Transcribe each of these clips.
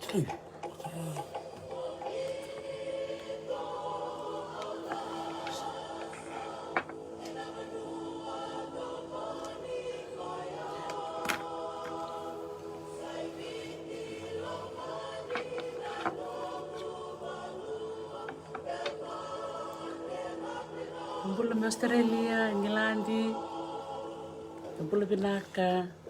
Bula me Australia, Ngilandi, bula Vinaka.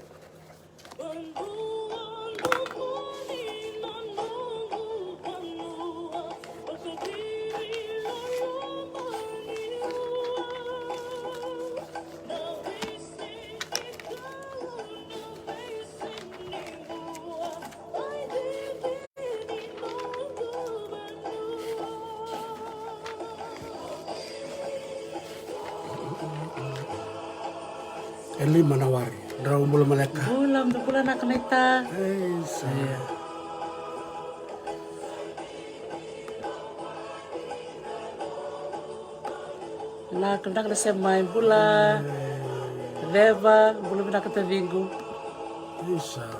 Eli manawari, draw bula maleka. Bula na kanita. Saya. Na kandak na semai bula. Leva, bula Vinakacaviqaqu. Isa.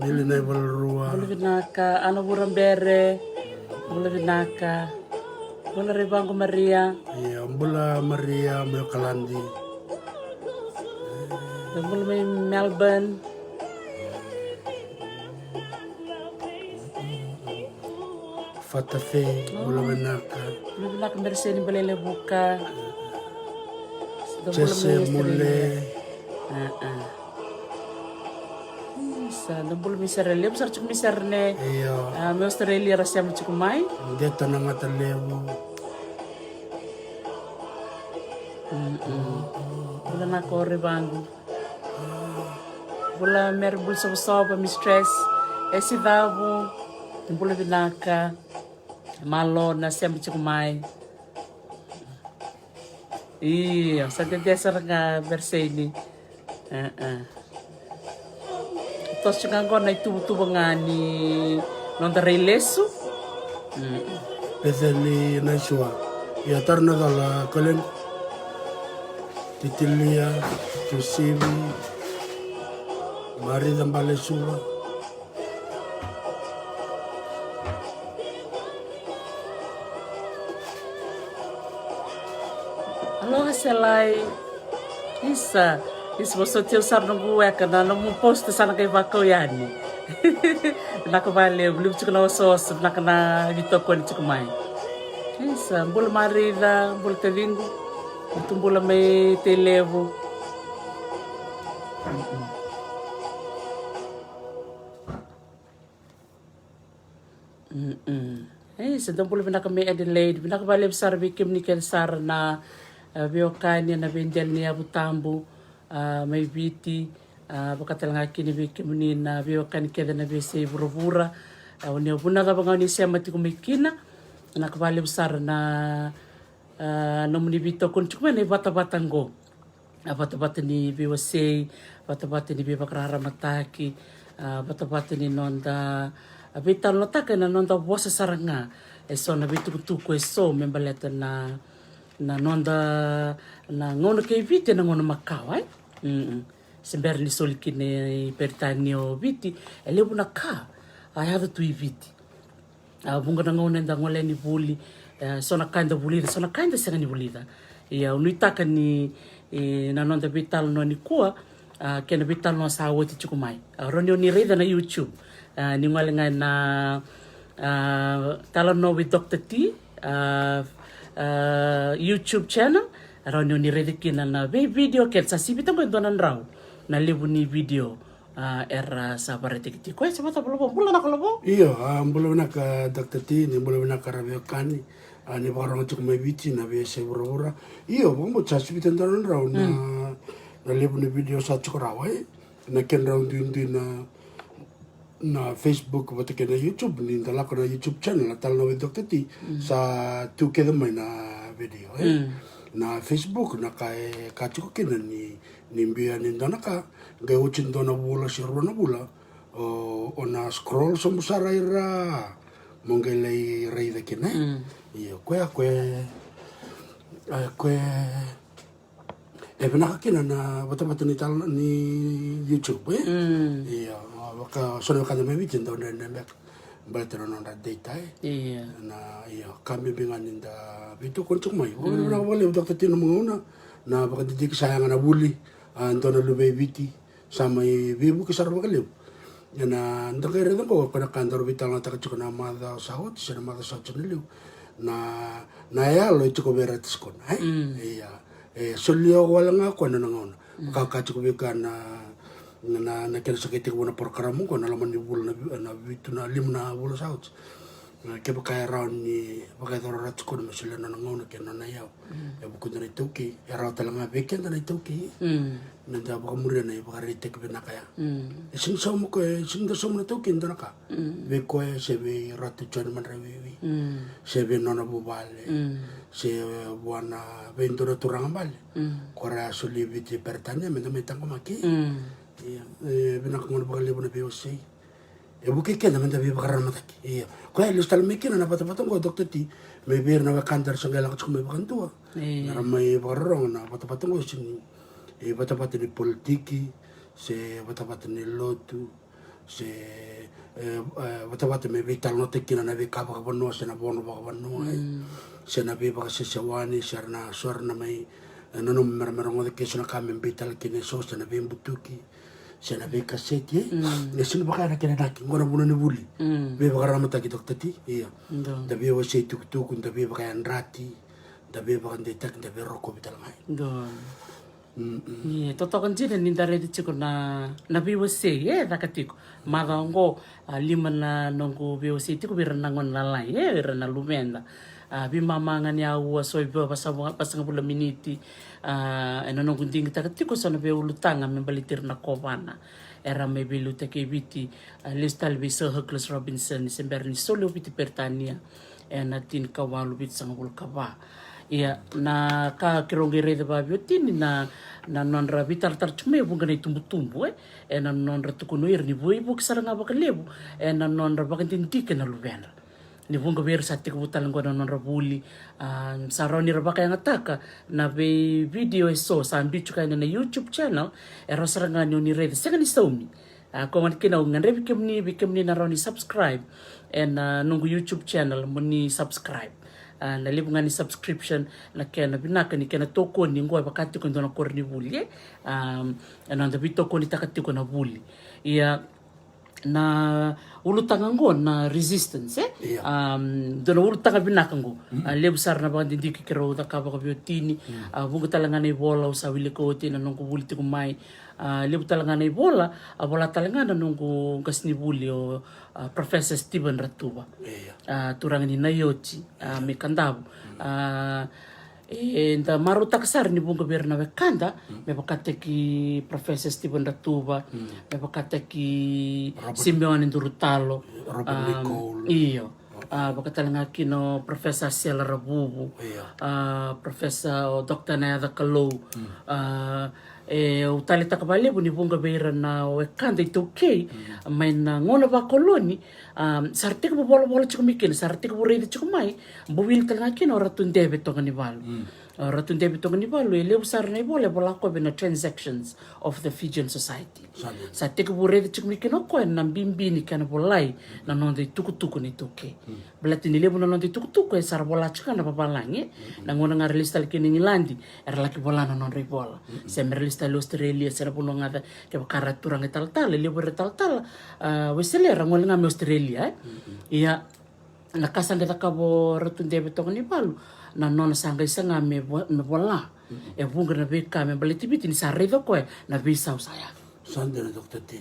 Nili na bula rua. Bula Vinaka, ano burang bere. Bula Vinaka. Bula Ribango Maria. Iya, bula Maria meu kalandi. Bula may Melbourne. Fatafe, bula Vinaka. Bula Vinaka merseni bala levuka. Jesse mule. Sa bula misar levu sar cuk misar ne. Iya. Me Australia rasya cuk mai. Deta nangata levu. Bula na ko Ribango. Bula merbul soba mi stress. Esi davo. Bula Vinaka. Malo na siya cuk mai. Iya, sa desar nga berseni. Tos chunga na itu ngani nonda reilesu. Peseli Nasova. Ya tarna dala kalen. Titilia, Tusivi, Mari dambale suva. Aloha selai. Isa você teu sar no gueca na no post sana kay vakau yani. Nakavale bulu chukuna sos nakana vitoko ni chukumai. Isa bulu marida bulu tevingu. Bula may levu. Isa bula Vinaka may Adelaide. Vinaka bale besar bikim nikel sar na biokanya na bendel ni abutambu. May biti bakatal nga kini bikim ni na biokani keda na bese vura-vura. Wani buna ka bangau ni siya mati kumikina. Nakabale besar na nomuni bito kun cuma ni bata-bata ngo. Bata-bata ni biwasay, bata-bata ni bibakrara mataki, bata-bata ni nonda bital no taka na nonda bosa saranga. So na bitu-tuko so membaleta na nonda na ngono kay biti na ngono makawai. Sember ni soliki ni Peritania biti, elebu na ka. I have to biti. Bunga na ngono nda ngole ni buli. Sona kinda bulida, sona kinda sanga ni bulida. Ia unuitaka ni nanonda vital no nikua, kena vital no sa woti chukumai. Ronyo ni reda na YouTube. Ni ngalenga na tala no with Dr. T YouTube channel. Ronyo ni reda kina na video ket sa sibita ko donan raw na levu ni video. Era sa itekitekivu. Sa mata bula na kalobo. Iyo, bula na ka Dr. T, ni bula na ka rabiokani. Ni barang cuk mai biti na biasa bura-bura. Iyo, bang chasi bitan donan raw na levu ni video sa cuk rawai. Na ken raw din na Facebook bata kena YouTube ni talak na YouTube channel tal na with Dr. T sa tu keda mai na video na Facebook na kai kacuk kena ni nimbia ni danaka ga uchin dona bula sirwa na bula o na scroll somusara ira mongele rei de kena iyo kwe benaka kena na bata-bata ni tal ni YouTube iya baka sona kada me bitin dona nembek Better on that data. Iya. Na kami bingan inda itu kuncung mai. Wala wala Dr. Tino muna na baka didik sayang na buli ando na lubeviti sama vibu kisar vakalevu. Na ndakere ko kana kandor vital na takachuk na mada sahot sina mada sahot niliu. Na ya lo itu ko berat skon. Iya. Solio wala nga ko na ngona. Kakachuk bikan na kena sakit ko na porkaramu ko na laman ni bula na vitu na limna bula sahot. Ke baka around ni baka dora ko na sila na ngona kena na yaw. Buku na ituki era talanga beken na ituki. Nanda baka mure na baka ritek Vinaka ya. Sing som ko sing da som na ituki ndana ka. Be ko sebe ratu chon man rewi. Sebe nona bubale. Se buana vendora turang bale. Kora suli viti Peritania menda metang ko maki. Vinaka ngona baka levu na biosei. Buki kena menda bi baka ramataki. Iya. Ko ay listal mekina na patapatong ko Dr. T. May bir na kantar sa galak ko may bakantua. Na may barong na patapatong ko sin patapatan ni politiki, se patapatan ni lotu, se patapatan may vital no tekina na veilecava kabano se na bono bakabano. Se na bi baka sesawani se na suar na may nanuma merong de keso na kami vital kini so se na bi butuki. Se na be kaseti sino baka na kinanaki ngona buna ni buli be baka ramataki Dr. T iya da be wa sei tuk da be baka rati da be baka detak da be roko bital mai iya totokan jina ninda redi chiko na be wa sei nakatiko marango lima na nongo be wa sei tiko bira nangon lalai bira na lumenda bimamangan ya ua soiba pasang pula miniti nong kunting kita ketiko sana be iulutaga membalitir na kovana era me belu teke biti listal be Hughes Robinson sember ni solo biti Peritania tin kawalu bit sang guilecava ia na ka kirongere de babiotin na nonra vital tarchume bunga na tumbu-tumbu na nonra tukunoir ni buibu kisaranga vakalevu na nonra bakantintike na luveda ni bunga ver sa tiko butalang ko na nonrabuli saroni rabaka yang ataka na be video eso sa ambichu kay na YouTube channel era sarangan ni red second istomi kung an kinaw ngan bikem ni naroni subscribe nunggu YouTube channel mo ni subscribe na libu nga ni subscription na kaya na Vinaka ni kaya na toko ni ngwa bakati ko na korni buli nanda bitoko ni takati ko na buli iya na ulutaga ngo na resistance dono ulutaga Vinaka ngo levu sar na bang dindiki kero da kaba kabiotini bunga talanga na bola usa wile ko tina nong kubuli tiko mai levu talanga na bola talanga na nong kasni buli o Professor Stephen Ratuba turang ni nayoti me kandabu da maruta kasar ni bunga berna wekanda me bakate ki Professor Stephen Ratuba me bakate ki Simeone Durutalo iyo bakatalanga kino Professor Sela Rabubu Professor Dr. Nayada Kalau utalita kabalevu ni bunga beira na wekanda itoke may na GAUNA VAKOLONI sartik bu bola chikumikin sartik bu rede chikumai buwil talanga kino ratun debit to ganibalu ratun debit to ganibalu levu sar na bola ko na transactions of the Fijian society sartik bu rede chikumikin ko na bimbini kana bolai na nonde tukutuku ni toke belati ni levu na nonde tukutuku sar bola chikana babalangi na ngona ngarelista kini ngilandi era laki bola na nonde bola semerlista Australia sera puno ngada ke bakara turang tal levu tal weselera ngolenga me Australia ia nakasan deta kabo ratun debe to ni balu na nona sanga isanga me bola bunga na beka me balitibiti ni sarredo ko na visa usaya sandera Dr. T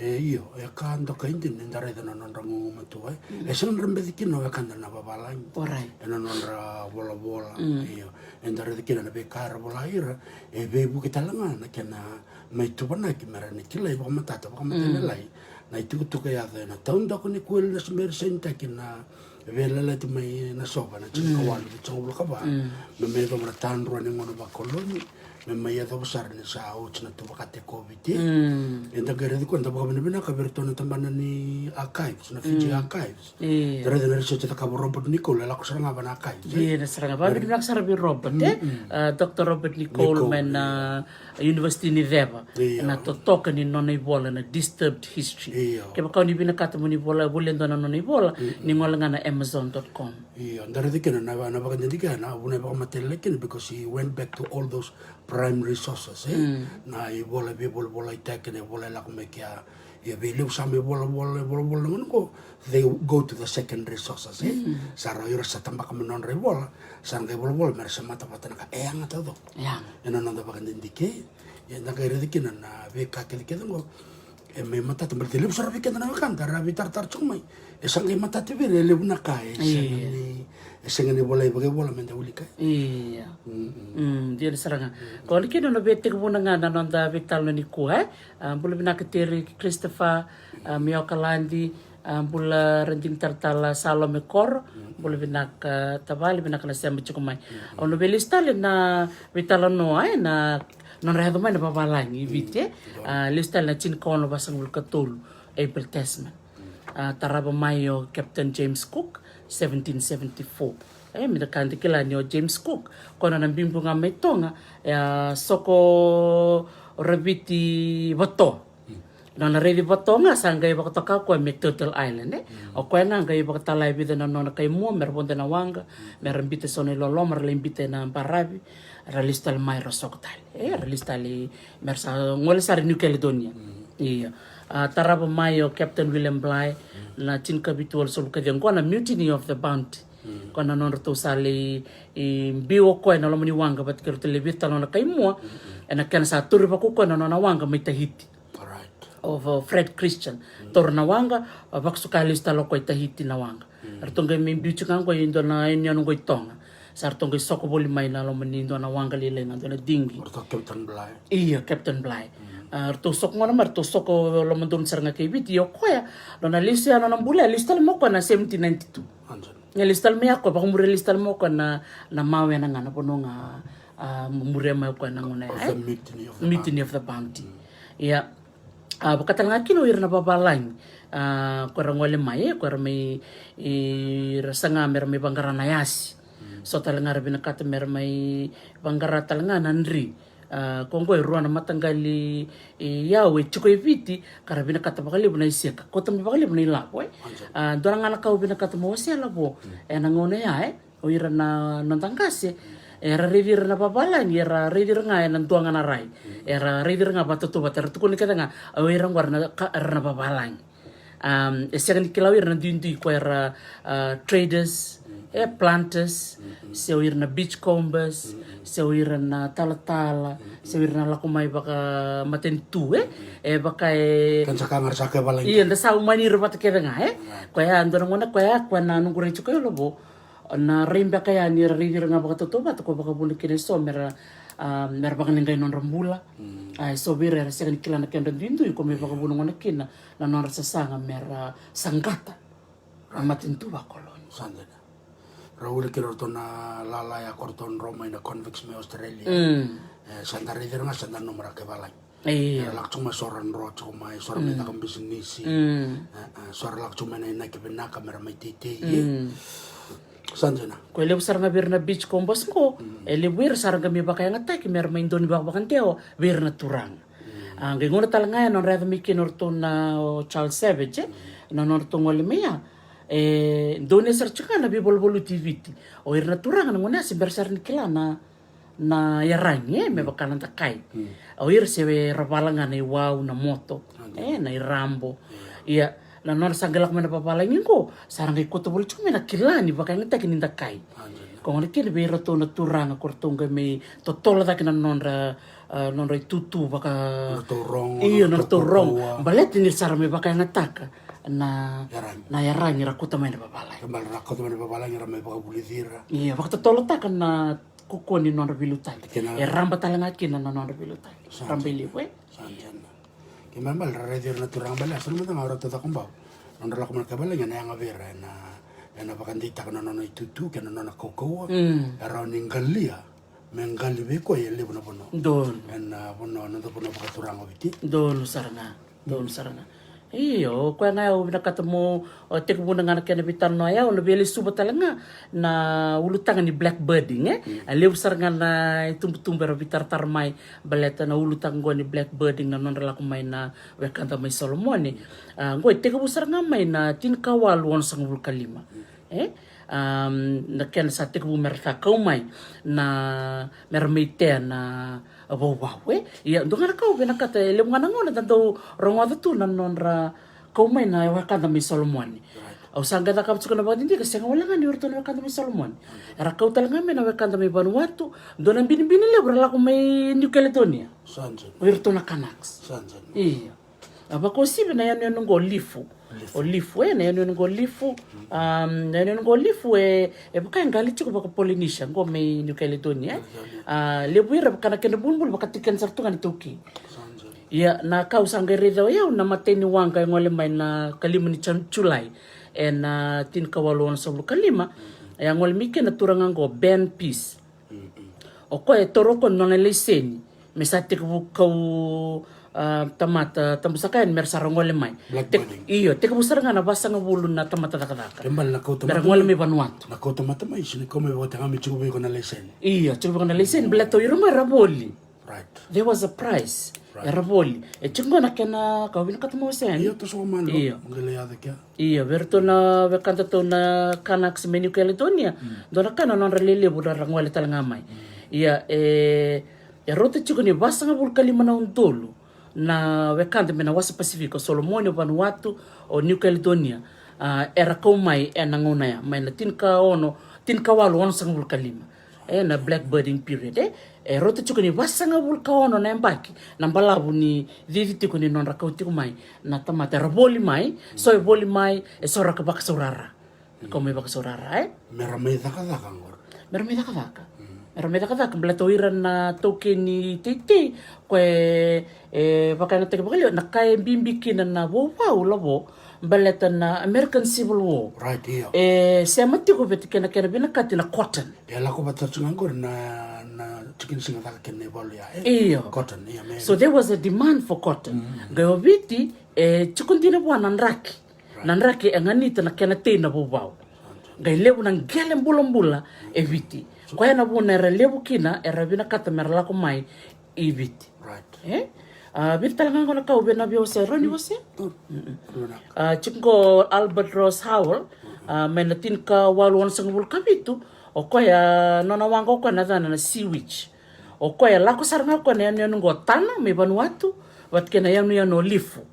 io kando ka hindi ndare na nonrangu matuai esan rambe dikino kanda na babalang orai nonra bola io ndare dikino na bekara bola ira be bu kitalanga na kana mai tubana ki mara ni kila iba matata ba matenelai na itu ya na taunda ko ni kuel na smer senta kina veiyalayalati mai Nasova na chikawalu chongula kaba me do mara tanro ni ngono vakoloni memaya to besar ni sa na to bakate COVID enda gere ko enda baka bina ka berto na tambana ni archives na Fiji archives dere na research ta ka Robert Nicole la ko saranga bana archives na saranga ba bina ka sarabi Robert Dr. Robert Nicole man University ni Veva na to toka ni nona ibola na disturbed history ke baka ni bina ka to ni bola bulendo na nona ibola ni ngola na amazon.com dere dikena na baka ndika na una baka matelekin because he went back to all those prime resources na ibola bola itekene bola la kumekia ya veilevu sama bola ngon ko they go to the second resources sara ira satamba ka menon bola sanga bola mer mata patana ka anga todo ena nanda baka ndike ya ndaka ira dikina na veka kelike ngo me mata te veilevu sara veka na kanta rabi tartar chumai esanga mata te veilevu na kai esanga bola bola menda ulika dia saranga ko ni no bete ko nga na nanda vital ni nikua bula Vinaka teri Christopher Miokalandi bula rending tartala Salome Kor bula Vinaka tabali Vinaka na sembe chukumai ono belista le na vital no ai na non rehado mai na babalangi vite lista na chin kono basang katul April Testament taraba mayo Captain James Cook 1774 mina kanti kila ni o James Cook kona na bimbu nga may tonga soko rabiti bato na ready bato nga sanga iba kataka ko me Turtle Island o ko nga nga iba katala ibida na nona kay mo merbonde na wanga merambite sone loloma ralimbite na parabi ralistal mai rosoktal ralistal mersa ngol sar New Caledonia taraba mayo Captain William Bligh na chinka bitual sul kadyan ko na Mutiny of the Bounty kona non to sali biwo ko na lomani wanga bat kero telebita na kay mo na kana sa turu ba ko na wanga may Tahiti of Fred Christian tor na wanga baksukali stalo ko Tahiti na wanga artonga may bichu kan ko indo na inyo ngo itonga sartonga soko boli mai na lomani indo na wanga lile na dona dingi Captain Bligh Captain Bligh to sok ngona mar to soko lomandon saranga kay video ko ya dona lista na nambula lista mo ko na 1792 nga listal me ako baka mure listal mo ko na mawe na nga na puno nga mure mo ko na nguna Mutiny of the Bounty baka talaga kino na babalang ko rangole mai ko may rasanga mer may bangara na yasi so talaga rabi nakata mer may bangara talaga nanri kongo ruana matanggali yawe chiko eviti karabina kata bakali buna isiaka kota mi bakali buna ilapo dorang anak kau bina kata mo sela bo nangone ya oira na nantangkase era revir na babalan era revir nga nan tuanga na rai era revir nga batutu bater tukuni kata nga oira ngwarna na babalan sekan kilawir na dindu ko era traders planters sewir na beachcombers sewir na talatala sewir na lakumay baka matentu baka kan sakamar saka balang nda sa manir bat keda nga kaya andon ngona kaya kwa na nung kurecho kayo lobo na rimba kaya ni rir nga baka totoba ko baka buli kineso mer baka ningay non rambula ay so bira sa kan kila na kenda dindu ko me baka bunong na kina na non sa sanga mer sanggata matentu vakoloni sandena Raul kiro to na lala ya korton Roma ina convicts me Australia. Santa rider nga santa nomor ke balai. Lak cuma soran ro cuma soran meta kam bisnisi. Soran lak cuma na ke Vinaka mera mai tete. Sanjana. Ko lebu saranga birna beach kombos ko. Lebu saranga mi bakay nga tak mer mai ndoni bak bakanteo birna turang. Ang ngona talanga non rada mikin orto na Charles Savage na orto ngol meya. Done sarchika na bibol-bolu TV o irna turang ngona si bersar nikila na yarangi me bakalan takai o ir se rapalangan ni wow na moto na irambo iya na non sangalak me na papalangin ko sarang ko to bol chumi na kilani baka ngita kininda kai ko ngoni kile be roto na turang ko tonga me totola da kinan non ra tutu baka iyo na torong balet ni sarame baka ngataka na yarang rakuta mai na babalay. Kembali rakuta mai na babalay ramai baka bulidira. Iya, waktu tolo takan na kuko ni non bilutan. Ramba talanga kina na non bilutan. Rambili we. Sanjana. Kembali radio na turang bala asan mo tanga ora tatakong baw. Non ra kuman kabala nga na nga vera na bakandita kana non itutu kana non kokoa. Era ningalia. mengali viko ye levu na bono Don. en bono na bono bakaturanga viti Don saranga. Don saranga. Iyo, ko nga o nakatamo o tiko muna nga nakena bitan no ya o lebele suba talaga na ulutanga ni blackbirding levu saranga na tumbutumbero bitar tarmai baleta na ulutang go ni blackbirding na non rela kumai na wekanta mai solomoni go tiko saranga mai na tinkawal won sang vulkalima na kena sa tiko merta kaumai na mermite na wawe ya ndonga kau Vinaka te le ngana ngona tanto rongo tu na nonra kau mai na wakanda mi solomoni au sanga da kapsu kana badindi ka senga wala ngani urto na wakanda mi solomoni era kau talanga me na wakanda mi Vanuatu dona bini le bra la ko mai New Caledonia sanja urto na Canucks sanja iya aba ko sibe na yanu ngo lifu o lifu na yanu ngo lifu na yanu ngo lifu baka ngali chiko baka Polynesia ngo mai New Caledonia lebuira baka na kena bulbul baka tikan sartu ngani toki ya na kau sanga reda ya na mateni wanga ngole mai na kalima ni Julai na tin kawalon sa kalima ya ngole mike na turanga ngo Ben Peace o ko toroko non leseni mesate kau tamata tambusakan mersarangole mai iyo teka busaranga na basanga bulu na tamata dakadaka tembal na kau tomata merangole mi Vanuatu na kau tomata mai sini kome bota kami chukubi ko na lesen iyo chukubi ko na lesen blato iruma raboli right there was a price raboli chungo na kena kau Vinaka tamo sen iyo to so man iyo ngale ya kya iyo verto na bekanta to na Canucks me New Caledonia dona kana non relele buda rangole talanga mai iya rote chuko ni basanga bul kalima na untolo na wekanda mena wasa Pacifico Solomoni Vanuatu o New Caledonia era kau mai nangona ya mai na tinka walo ono sang vulkalima na blackbirding period rote chuko ni wasanga vulkaono na yabaki na mbalavu ni didi tiko ni non rakau tiko mai na tamata raboli mai so boli mai sora ka baka sorara kau mai baka sorara meramai daka ngor meramai daka Rameda kada kemblato iran na token ni titi kwe baka na teke bakali na kay bimbikin na wow labo baleta na American Civil War right here semati ko betika na kena Vinaka na cotton ya la ko batar ngor na chicken singa daka kenne bolu ya iyo cotton ya me so there was a demand for cotton gayobiti chikuntine bwa nanraki enganita na kena te na wow gailebu nang gelem bulambula eviti kwa na bona levu kina era Vinaka merla ko mai ibiti right Vitala ngona kau bena bio se roni wase chingo Albert Ross Howell menatin ka walon sangul kabitu o ko ya nona wanga ko na dana na sea witch o ko ya lako sarnga ko na yanu ngotana me Vanuatu wat kena yanu no lifu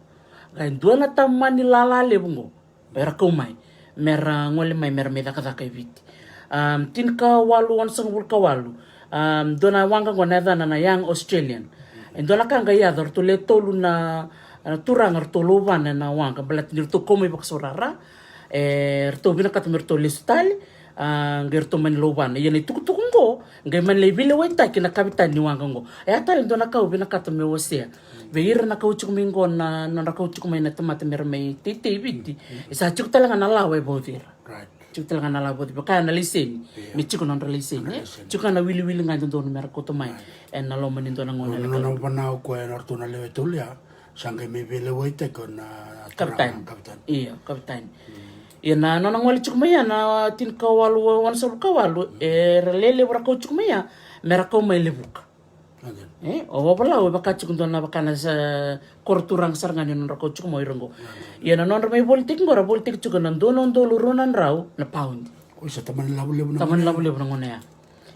ga ndona tamani lala lebungo era ko mai mera ngole mai mera meda kada kaibiti tinka walu on sangul kawalu dona wanga ngona dana na young Australian Endola kanga ya dorto le tolu na turanga tolu wana na wanga balat nirto komi baksorara rto Vinaka merto listal ngerto man lowana yani tukutukungo ngai man le bile waita kina kapitan ni wanga ngo tal ndona ka Vinaka me wosea veira na kauchuk mingo na kauchuk mai na tamata mermai titi biti isa chuk talanga na lawe bodira right chukutala na labo baka na liseni mi chiko non liseni chuka na wili nga ndo no mera koto mai na loma ni ndo na ngona no bana ko en orto na lewe tulia sange me vele waite ko na kapitan iya kapitan ya na ngoli chuk mai na tin kawalu wan so kawalu relele bra ko chuk mai mera ko mai levuka o bala o baka chuk ndo na baka na sa korturang sarngani non ko chuk mai rongo ya na non mai politik ngora politik chuk na ndo lurunan raw na pound o sa taman labu lebu na ngona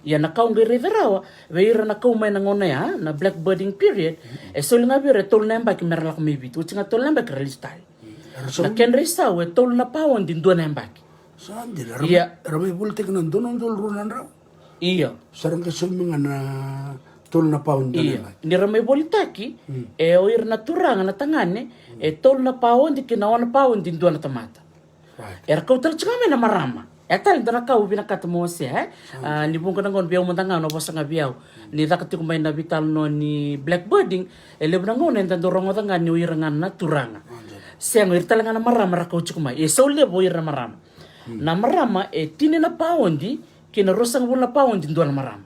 ya na kau ngere rawa veira na kau mai na ngona ya na blackbirding period sol nga bire tol na mbaki merla ko mebit o tinga tol na mbaki relistal na ken resta we tol na pound din do na mbaki sandi ramai politik na ndo lurunan raw iya sarang ka suminga na tol na pound na ni ramai bolitaki o ir na turanga na tangane tol na pound kina wana pound din do na tamata era kau tal chama na marama tal dana kau Vinaka mo se ni bunga ngon biao mandanga no basanga biao ni dakati ko may na vital no ni blackbirding lebu ngon en dorong tanga ni irangan na turanga siang ir talanga na marama ra kau chukuma so lebo ir na marama na marama tini na pound kina rosang bula pound din do na marama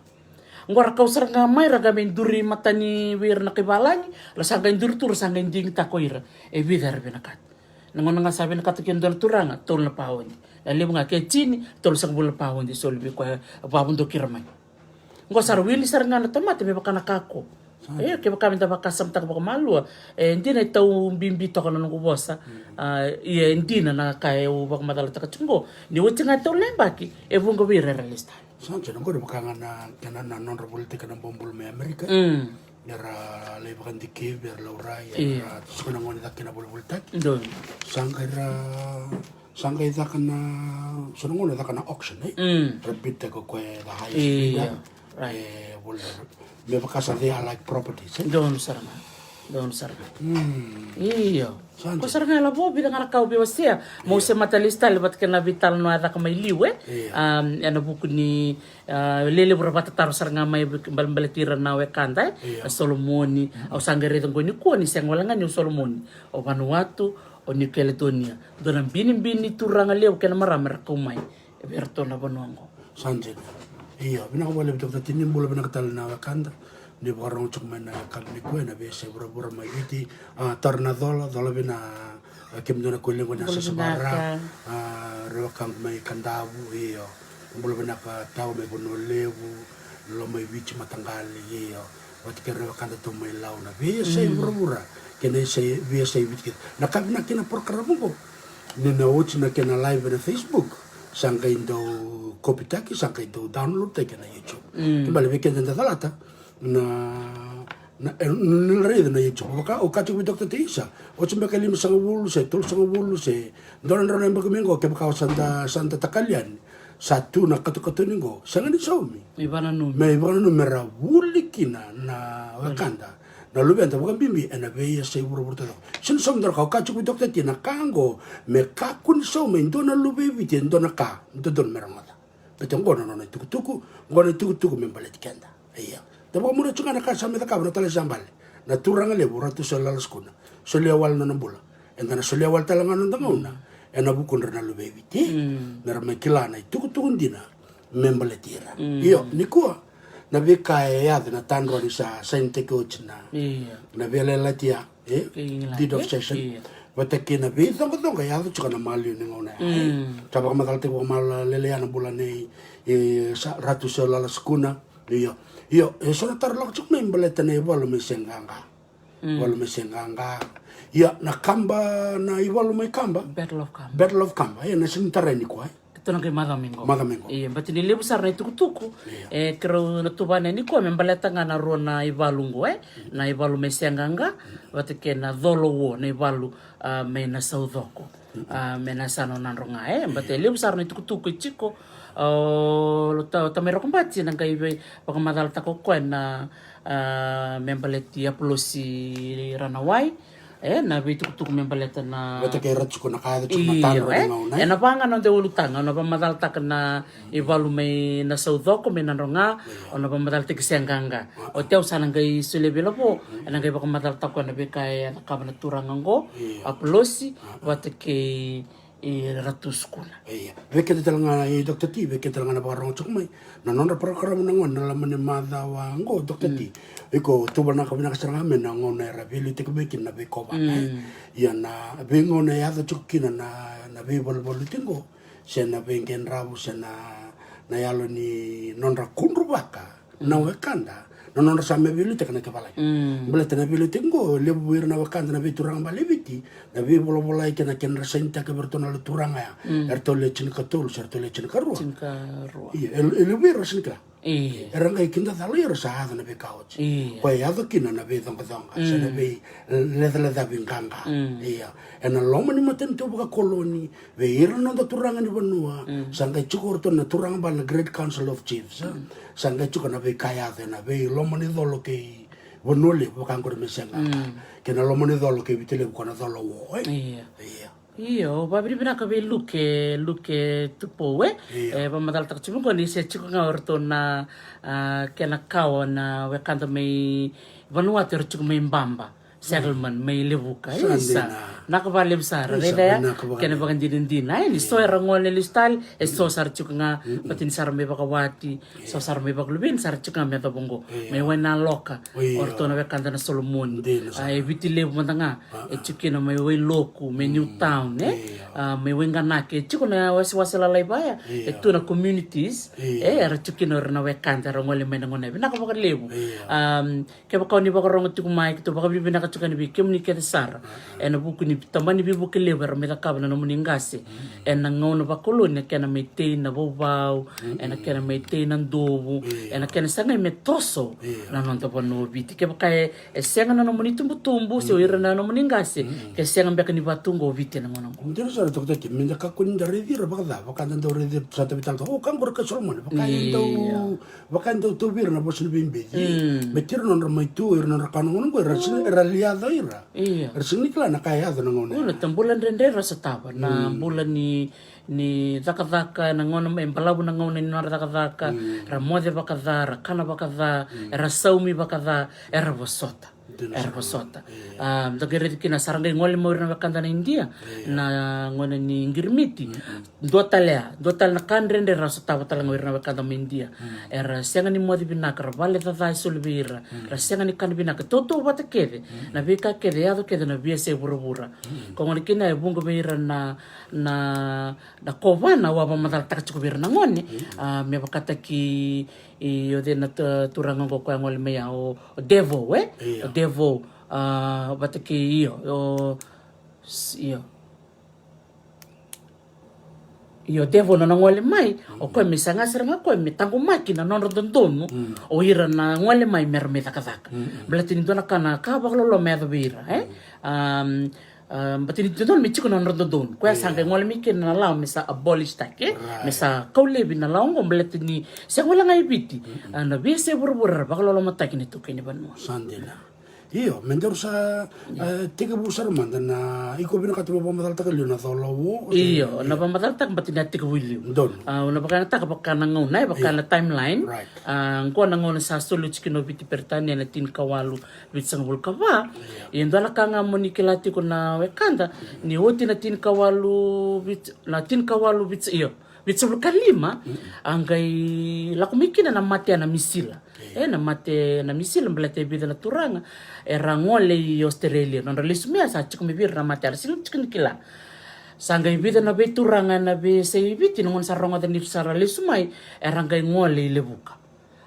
ngora kau seranga mai raga menduri matani wir na kibalangi la sanga indur tur sanga inding takoira e vidar benakat nangon nga sabi na katukin dol turanga tol na pawon la lebu nga ketini tol sang bula pawon di solbi ko pabundo kirmai ngo sar wili seranga na tomate me bakana kako ke baka minta bakasam tak baka malua ndina tau bimbi to kana ngo bosa ndina na kai u baka madala tak chungo ni wotinga to lembaki e bungo vira realista Sanche no gore baka na non revolte kana bombul me Amerika era le bakan dike ber laura ya sona ngoni dakena bolvoltak don sanga ida kana sona ngoni dakana auction repeat ko ko the highest right me bakasa they are like properties don sarma iyo ko saranga la bobi dengan kau biwasia mo se matalista lebat kena vital no ada kamai liwe ana buku ni lele berapa tatar saranga mai baletiran nawe kantai solomoni au sangere tengko ni ko ni seng walanga ni solomoni o Vanuatu o ni Peritania donam bini turanga lew kena maramera kumai bertona bonongo sanje iyo bina ko wala bitok tinin bola bina katal na kanda ni barang cuk mana kal nikua na be se bura mai viti tarna dola bina kim dona ko lengo na sa sabara rokang mai kandabu iyo bola bina ka tao mai bono levu lo mai viti matangali iyo wat kera kanda to mai lau na be se bura kene se be se viti na kabina kena program ko ni na watch na kena live na Facebook sangka indo kopitaki sangka indo download take na YouTube kembali weekend na talata na nilrede na YouTube ka o kachu Dr. Tisa o chimbe kalim sanga bulu se tul sanga bulu se doran ron emba kumengo ke ka santa takalian satu na katu ningo sanga ni somi ibana no mera wulikina na wakanda na luveda bukan bimbi ena veia se buru to sin som dar ka kachu Dr. Tina kango me ka kun somi ndona lubevi te ndona ka ndon merangata petongo no tuku membalet kenda iya Tapi kamu cuma nak kasih mereka kamu nak sambal. Na turang levu ratu selal skuna. Soliawal na bula. Entah soliawal talangan nang una. Ena bukun rena lubevi ti. Nara mekilana itu dina membaletira. Iyo nikua. Na beka ya na tanro ni sa tiko na. Na veiyalayalati deed of session. Watake na be thong ya tu cuma mali ni ngona. Coba kamu tahu tiko mal leleana bulan ni ratu selal skuna. Iyo, so tarlok cuk membaleta na iwalo may senganga. Iya, na kamba na iwalo may kamba. Battle of Kamba. Iya, na sinitara ni ko. Ito na kay Magamingo. Iya, bati nilibu sar na itukutuku. Kero natubana ni ko membaleta nga na ro na iwalungo na iwalo may senganga. Bati ke na dolo wo na iwalo may nasaudoko. May nasano nanro nga bati nilibu sar na itukutuku chiko. Tamero kumbati nang kay pagkamadal tako ko na membaleti aplosi ranawai na bituk membaleta na bata kay ratsu ko nakaya cuma tanro ngauna na pangan on de ulutanga na pamadal tak na ivalu may nasaudoko may nanronga o na pamadal tik senganga o teo sanang kay sulebelo po nang kay pagkamadal tako na bikay nakabanaturang aplosi bata kay ratus kuna. Iya, veke talanga Dr. T, veke talanga na parang chukmay. Nanon na program nangon nalaman ni madawa ngo Dr. T. Iko tuba na kami nakasarang amin nangon na itekitekivu na veiyalayalati. Yan na bengo na yata chukin na veiyalayalati siya na bengen rabu siya na yalo ni nonra kunrubaka na wekanda. Non sa me vilu tekana kebalai. Beleta na vilu tengo lebu wir na wakanda na viturang baleviti na vi bola ikena ken resenta ke bertona le turanga ertole chin katul sertole chin karua. Iya lebu wir resenta. Erang ai kinda talo yer sa na be kauch. Ko ya do kina na be dong sa na be le binganga. Iya ena loma ni maten to buka koloni ve ir no da turanga ni benua sanga chukur to na turanga bal Great Council of Chiefs. Sanga chukur na be kaya na be loma ni dolo ke bonole bukan ko mesenga. Kena loma ni dolo ke bitele ko na dolo wo. Iya. Iyo, babri Vinaka be luke tupo pamadal tak cuma ko ni se chiko nga orto na kena kawa na wekanta may Vanuatu chiko may mbamba settlement may levu ka isa nakabale sara reda kena bagan din ay ni so erangol ni listal so sar chuk nga patin sar me bakawati so sar me baklubin sar chuk nga meta bongo may wana loka orto na bekanta na solomon ay viti levu mantanga chukina may way loku may new town may wenga nake chuk na waswasala laibaya etu na communities era chukina na bekanta rangol may nangone nakabakalevu ke bakaw ni bakarong tukumay to baka bibina ka chukani bi kemni ke sar en buku ni tamani bi buku lever me ka na muningase en ngauna vakoloni ke na metei na bobau en ke na metei na ndobu en ke na sanga metoso na nonto pono biti ke baka senga na muni tumbu se ira na muningase ke senga be ni batungo biti na ngono ndiro sara to ke me ka kun ndare dira baka ndo rede sata bital o kan gor ka solomon baka ndo to bir na bosun bimbe metir non mai tu ir non kan ngono ko era liado ira ersini kala na kaya do ngono tambulan rende rasa taba na bulan ni zakazaka na ngono empalabu na ngono ni nara zakazaka ramode bakadara kana bakadara era saumi bakadara era bosota dagere kina sarangay ngol mo na bakanda na India na ngona ni ngirmiti dotal na kanrende raso taba talang na bakanda mo India era senga ni modi Vinaka vale tata sulbira ra senga ni kan Vinaka toto bata kede na bika kede ado kede na bia se burubura ko ngoni kina bungo beira na kovana wa mamal tak chukubira na ngoni me bakata ki yo de na turanga ko kwa ngol me ya o devo devo bataki io devo na ngole mai o ko mi sanga seranga ko mi tangu makina non rodondono o ira na ngole mai merme takazaka blatini dona kana ka baklo me do bira batini dona mi chiko non rodondon ko sanga ngole mi ken na la mi sa abolish take mi sa kaulebi na la ngom blatini se ngola ngai biti na bi se burbur baklo lo matakini to kini ban mo sandela io mentor sa tiga busar manda na iko bina katu pamatal tak liu na tholowo iyo na pamatal tak batina tiga wili don na bakana tak bakana ngona bakana timeline ko na ngona sa sulu chikino biti Peritania na tin kawalu bitsang guilecava indo la kanga monikilati ko na wekanda ni oti na tin kawalu bits iyo bitsang kalima angay lakumikina na matia na misila na mate na misila mbelete bida na turanga era ngole i Australia non relismea sa chiku mibir na mate ar silu chikin kila sanga bida na be turanga na be se biti ngon saronga de nipsara lismai era ngai ngole i levuka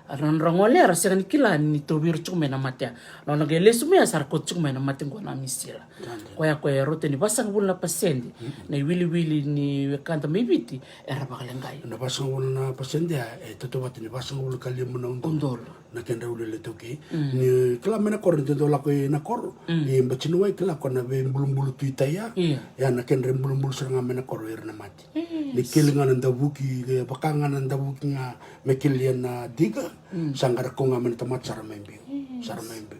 non rangole era senga kila ni to bir chiku mena mate non ngai lismea sar ko chiku mena mate ngona misila koya rote ni basang bula pasende na wili ni kanta mibiti era bakalengai na basang bula pasende toto bat ni basang bula kali mona undol na kenda ule toki ni kala mena korente do la ko na kor ni mbachinu wai kala ko na be mbulu tuitaya ya na kenda mbulu seranga mena kor na mati ni kilinga na dabuki bakanga na dabuki nga mekilian na diga sangara ko nga mena tamat saramembe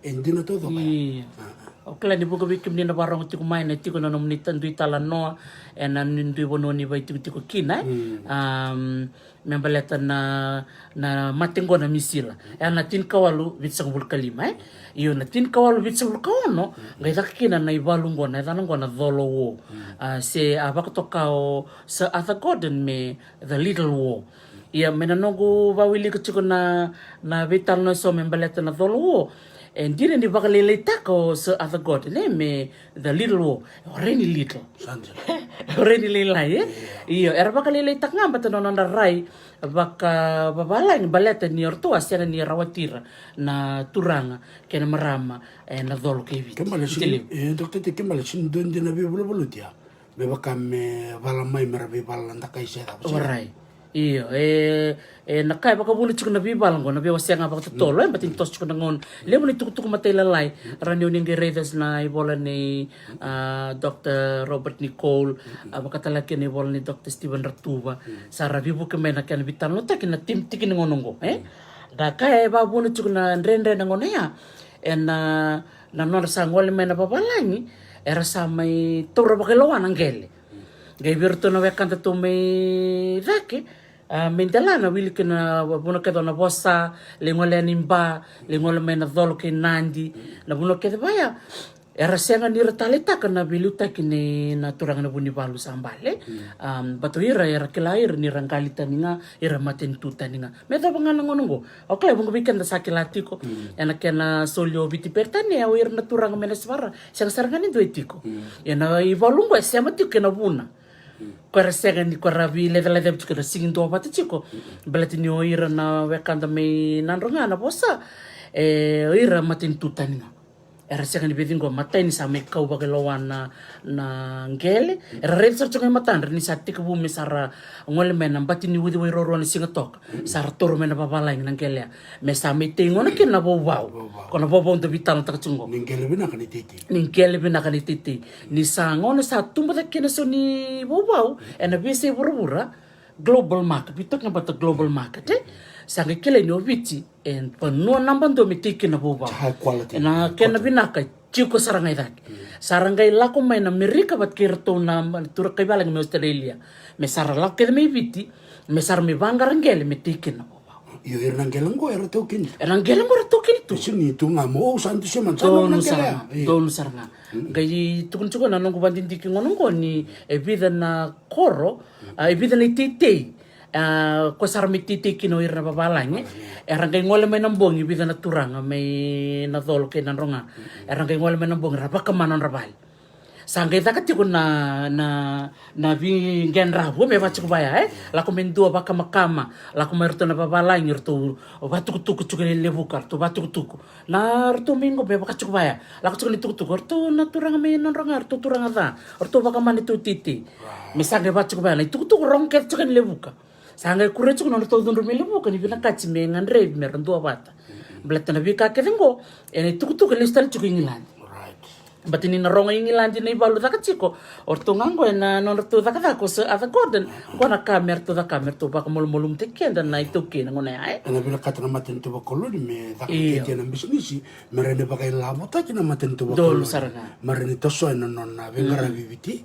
endina todo okla ni buka bikim ni na barang tiku mai na tiku na nomunitan dui tala noa na nindui bono ni bai tiku kina membaleta na matingo na misila na tin kawalu bitsang bulkalima iyo na tin kawalu bitsang bulkawano ngai takina na ibalungo na tanongo na dholowo se abakotokao sa athagoden me the little war ia menanogu wawili kachiko na vital no so membaleta na dholowo and didn't the vakalele tako so other god me the little war already little already lelai iyo era vakalele tak ngamba to non rai baka babalai baleta ni orto asiana ni rawatira na turanga kena marama na dolo ke vit doctor te kembali sin don de na bibulu dia be bakame valamai merabe balanda kai seda alright iyo nakai baka bulu chukuna bibal ngona be wasianga baka tolo batin tos chukuna ngon lebu ni tuk matay lalai ranyo ning redes na ibola ni Dr. Robert Nicole baka talaki ni ibola ni Dr. Steven Ratuba sa rabibu kemena kan bitan no takin na tim tikin ngonongo da kai ba bulu chukuna rendre ngona ya na nor sa ngol mena babalangi era sa may toro bakilawan ang gele gay virto na wekanta to may dake mentalana wili kena buno kedo na bossa lengole nimba lengole mena dolo ke nandi na buno kedo baya era senga ni retalitaka na vilutaki ni naturanga na buni balu sambale bato ira era kilair ni rangalita ninga ira matentuta ninga meta bangana ngonongo okay bungo weekend sa kilatiko ena kena solio viti Peritania o ira naturanga menesvara sang sarangani do tiko ena ivalungo sema tiko na buna kwara senga ni kwara vile dela de tiko singin do batiko belatini o ira na wekanda me nandronga na bosa ira matentuta ninga era senga ni bedingo matai ni sa me kau bakelawan na ngele era red sa tsunga matandra ni sa tikevu me sara ngole mena bati ni wudi wai roro ni singa tok sara toro mena babala ng ngele me sa me tengo na kin na bobau kono bobau ndo vital ta tsungo Ningele bina kan titi. ningele bina kan titi ni sa ngone sa tumba da kin so ni bobau ena bise burubura global market we talking about the global market sanga kele no viti en pano namba ndo mitiki na bobau High quality. na kena Vinaka tiko sarangai dak sarangai lako mai na Amerika bat kirto na tur kai balang me Australia me sara lako ke me viti me sar me bangarangele me tiki na bobau Iyo ira ngelango era tokin. erangele mo tokin tu Sini tu ngamo santu seman donu saranga gai tukun tukun na nongo bandin tiki ngonongo ni evida na koro evida na titei ko sarmi titi kino irna babalange erangay ngole may nambong ibida na turanga may nadolo kay nanronga erangay ngole may nambong rabaka manon rabal sangay dakat ko na vingen rabo me bachi ko baya lako mendua baka makama lako merto na babalange rto batukutuku chukele levu karto batukutuku na rto mingo be baka chuk baya lako chukele tukutuku rto na turanga may nanronga rto turanga da rto baka manito titi me sangay bachi ko baya na tukutuku rongket chukele levu ka sanga kuretu kuno to dundu melibu kan ibina kati mengan rev merndo bata blatana vika kedengo ene tukutu ke listal chuku England batini na ronga England ni balu takachiko orto ngango ena non to takata ko sa gordon ko na kamer to baka molum tekenda na ituke ngone ai Ana bila kata na maten tu bakoloni me dakiti na bisnisi merene bakai labo ta kina maten tu dolu bakoloni. saranga Marene toso ena non na vengara viviti.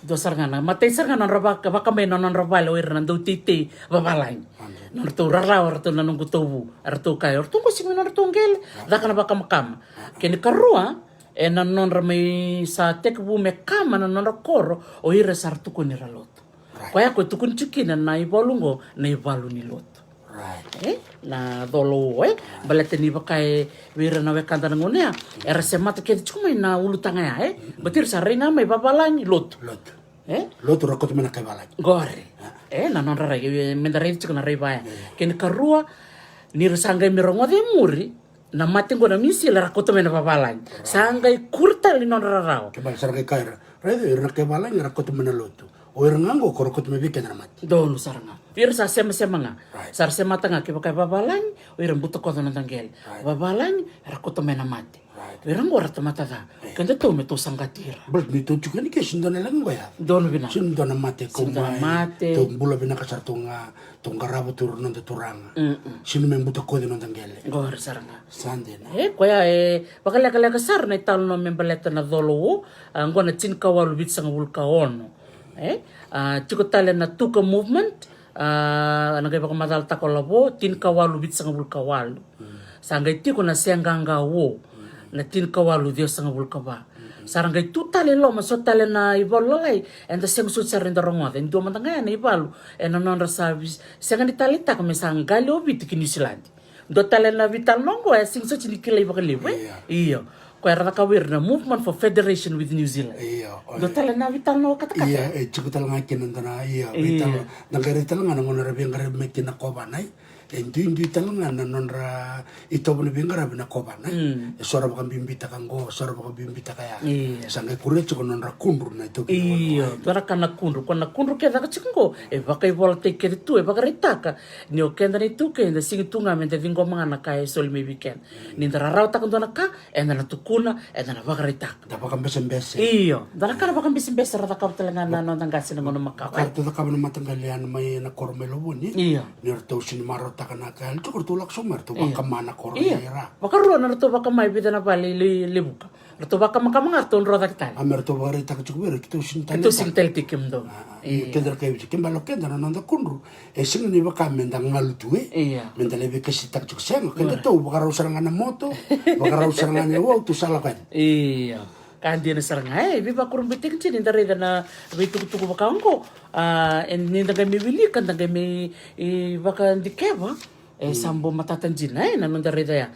do saranga matay saranga non rabaka baka may non rabalo ir nando titi babalain non to raraw to nanong gutobu arto kay orto ko sing non to ngel daka na baka makam kini karua non ramay sa tekbu me kama non rakoro o ira sarto ko ni raloto kaya ko tukun chikin na ibolungo na ibalu ni loto Right. na dolo balateni bakay wira na wekanda ngone era semata ke chuma na ulutanga ya batir sa reina may babalang lot Lot rakot mena kay balay. gore na non rara mendare chika na reba ken karua ni sangay mirongo de muri na matengo na misi la rakot mena babalang sangay kurta ni non rara Kebal sarga kaira. Rede ira kay balay rakot mena lotu. O ira ngango korokot me biken na mati. donu saranga ir sa sema nga sar sema tanga ke bakay babalang o ir buto ko na tangel babalang rakot mena mati Irang gora mata da. Kanda to me to sangatira. Bal ni to chukan ke sindo na lang ya. Dono bina. Sindo na mate ko mate. To bula bina ka sartunga tonga rabo tur non de turanga. Sino me buta ko de non tangele. Gora saranga. Sande na. Koya bakala kala kasar na tal no membaleta na dolo ngona tin kawalu bit sang vulka ono. Tiko tale na tuka movement nagay baka madal takolabo tin kawalu bit sang vulka walu. Sangay tiko na senganga wo. Na tin kawalu Dios sang vulkaba sarangay tutale lo masotale na ibalo lay and the same suit sarenda rongoda ndo matanga na ibalo and non service sanga ni talita kami sang galo bit kinisilandi do tale na vital nongo sing so chinikilay vakalevu iyo ko era kawir na movement for federation with New Zealand do tale na vital no katakata chikutal nga kinandana vital nagarital nga ngona rabing garab mekin na kobanay Indi talungan na nonra ito mo nabingara na koban sora baka bimbita kango sora baka bimbita kaya sangay kurecho ko nonra kundru na ito tora kana kundru ke daga chikungo baka ibola take tu baka ritaka ni okenda ni tu ke nda singitunga mente vingo mangana kay sol me weekend ni ndara raw ta kundona ka enda na tukuna enda na baka ritaka da baka mbese dara kana baka mbese ra ka talanga na no ndangasi na ngono makawa karto da ka na matangalian may na kormelo boni ni rto sin marot takana kal cukur tulak sumar tu bakamana korera. Vakarau na to vakamai bida na bali levuka. To vakamanga to roda kita. Amer to bari tak cukur kita sinta. Itu sintel tikim do. Kendra kayu cikim balok kendra nanda kundru. Sing ni bakamenda ngalutu menda lebe kasi tak cukur seng. Kendra to vakarau serangan moto, vakarau serangan wow tu salah kan. Iya. Kandi na saranga biba kurang bitik cini dari dana bitu tuku bakangko ni daga mi wili kan daga mi baka dikeva sambo matatan jina nanon dari daya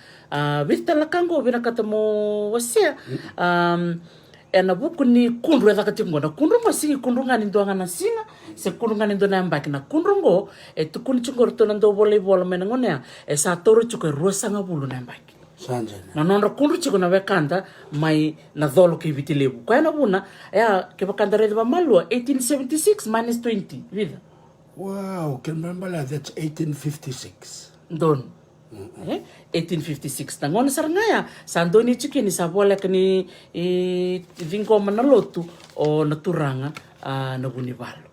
bita lakango bina katamo wasia na buku ni kundru ya takatimgo na kundru masingi kundru ngani ndo ngana singa se kundru ngani ndo nambaki na kundru ngo tukuni chungor to nando volleyball menangone sa toro chuko ruasanga bulu nambaki na nonra kundru chiko na wekanda mai na dholo ke vitilevu kwa na buna ya ke bakanda rede ba malua 1876 minus 20 vida wow can remember that's 1856 don 1856 na ngona sarangaya sandoni chikini sabola kani vinko manalotu o naturanga na bunibalo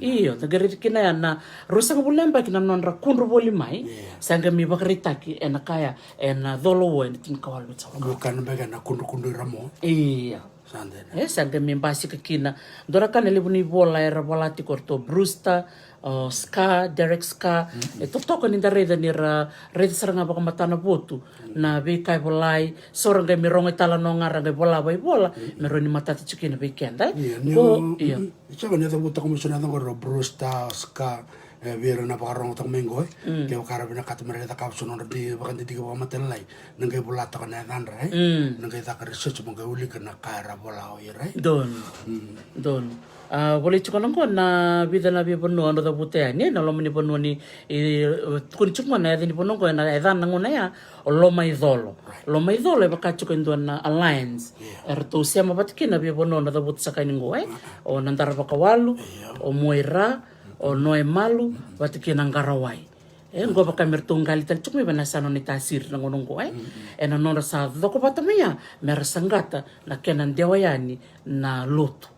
iyo tagarikina ya na rosanga bulemba kina nonra kundru boli mai sanga mi bakaritaki ena kaya ena dholo wo ena tinkawalu tsawa bukan baga na kundru ramo iya sanga mi basi kina dora kana lebuni bola era bolati korto brusta ska Derek ska toko ni reda ni reda saranga baka matana botu na be kai bolai soranga mi ronga tala no ngara ga bola bai bola me roni matata chikina be kenda iya chava ne tabuta como sonando con brusta ska vera na baka ronga tak mengo ke kara bina kat mereka tak kapsun on di baka di baka matelai nangay bola tak na nandra nangay tak research mo uli kana kara bola o ira don boleh cukup nongko na bida na biar penuh anda tak putih ni, na loloma ni penuh ni kun cuma na ni penuh ko na edan nanguna ya loloma idolo ya baka cukup itu na alliance ertu siapa batiki na biar penuh anda tak putih sakai ninggo o nantara baka walu o moira o noe malu batiki nanggarawai ngo baka mertunggali tan cuma bana sano ni tasir nangonongko ena nora sa doko patamaya merasangata na kenan dewa yani na lotu.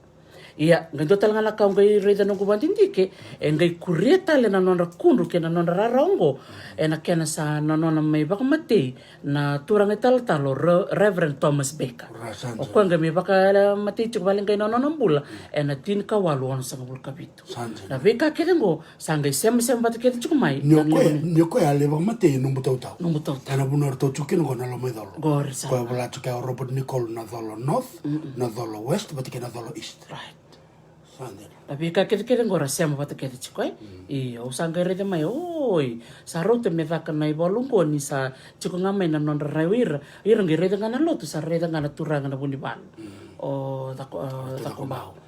Iya, ngai total ngala kau ngai reda nunggu bandindike, ngai kurieta le na nonra kundru ke na nonra rarongo, na kena sa na nona mai baka mati na turang talo Reverend Thomas Baker. O kwa ngai mai baka mati cuk baling ngai nona bula, na tin kawalu on sang bul kabitu. Na Baker kedengo sangai sem bata kede cuk mai. Nyoko ya le baka mati numbu tau. Na bunor to cukin go na lo mai dolo. Gor sa. Ko bula cuk Robert Nicole na dolo north, na dolo west, bati ke na dolo east. Right. Tapi kakek ngora siapa bata kede cikoi, iya usang kere mai oi, sarote me vaka na ibolungo ni sa ciko ngamai na non rawir, ira ngere dengan lo tu sarre dengan turang na bunibal, o tako mau.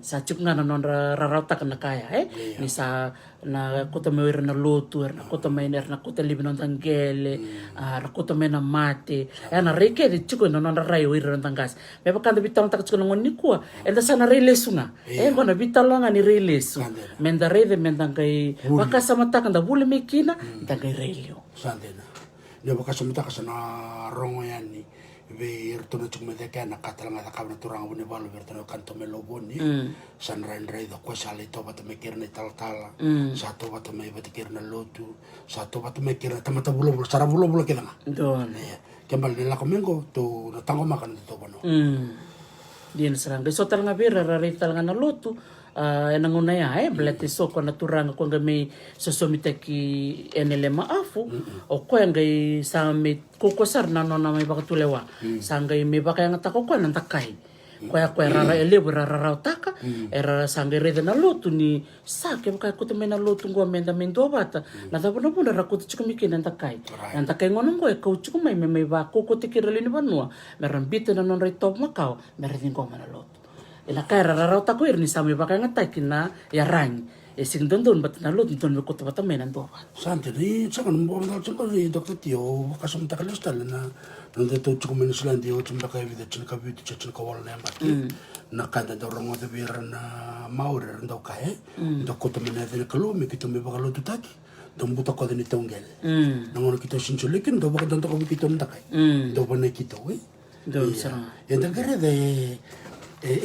Sa cuk ngana non rarauta kana kaya ni sa na kota me na lotu na kota me na kota libi non tangele na kota me na mate na reke de cuk non rai wir non tangas me pa kanda bital tak cuk non nikua enda sana relesunga ngona bital nga ni relesu menda rede menda kai baka sama takanda bule mekina tangai relio sandena ne baka sama takasana rongo yani ver tono cuk me deka na katalanga da kabna turang bune balu ver tono kanto me loboni san rei do ko sale to bat me kirne tal satu bat me bat kirna lotu satu bat me kirna tamata bulo sara bulo kedanga don kembal de la comengo to na tango makan to bono din serang de sotal ngabira rari tal ngana lotu nanguna ya belati soko na turang ko ngami sosomiteki enele maafu o ko ngai sami kokosar na nona mai bakatulewa sangai me baka yang tako ko nan takai ko rara levu rara taka era sangai rede na lotu ni sake baka ko temena lotu ngo menda mendo bata na tapono puna rakuti chukumiki nan takai ngono ngo ko chukumai me ba ko tikirali ni banua merambite na non top makau meredingo mana lotu ela kaya rarau tako irni sami baka ngatai kina ya rang sing don bat na lot don ko to menan do sante ni sakan mo dal chko ri doktor tio kasum takalista na nonde to chko men silandi o chumba ka vida chka biti chka wala na mbati na kada do rongo de bir na maure ndo ka do ko to mena de kalo me kito me baka lot taki dom buta ko de ni tongel na ngono kito sinchulikin do baka don to ko kito ndakai do bane kito do sara e da gare de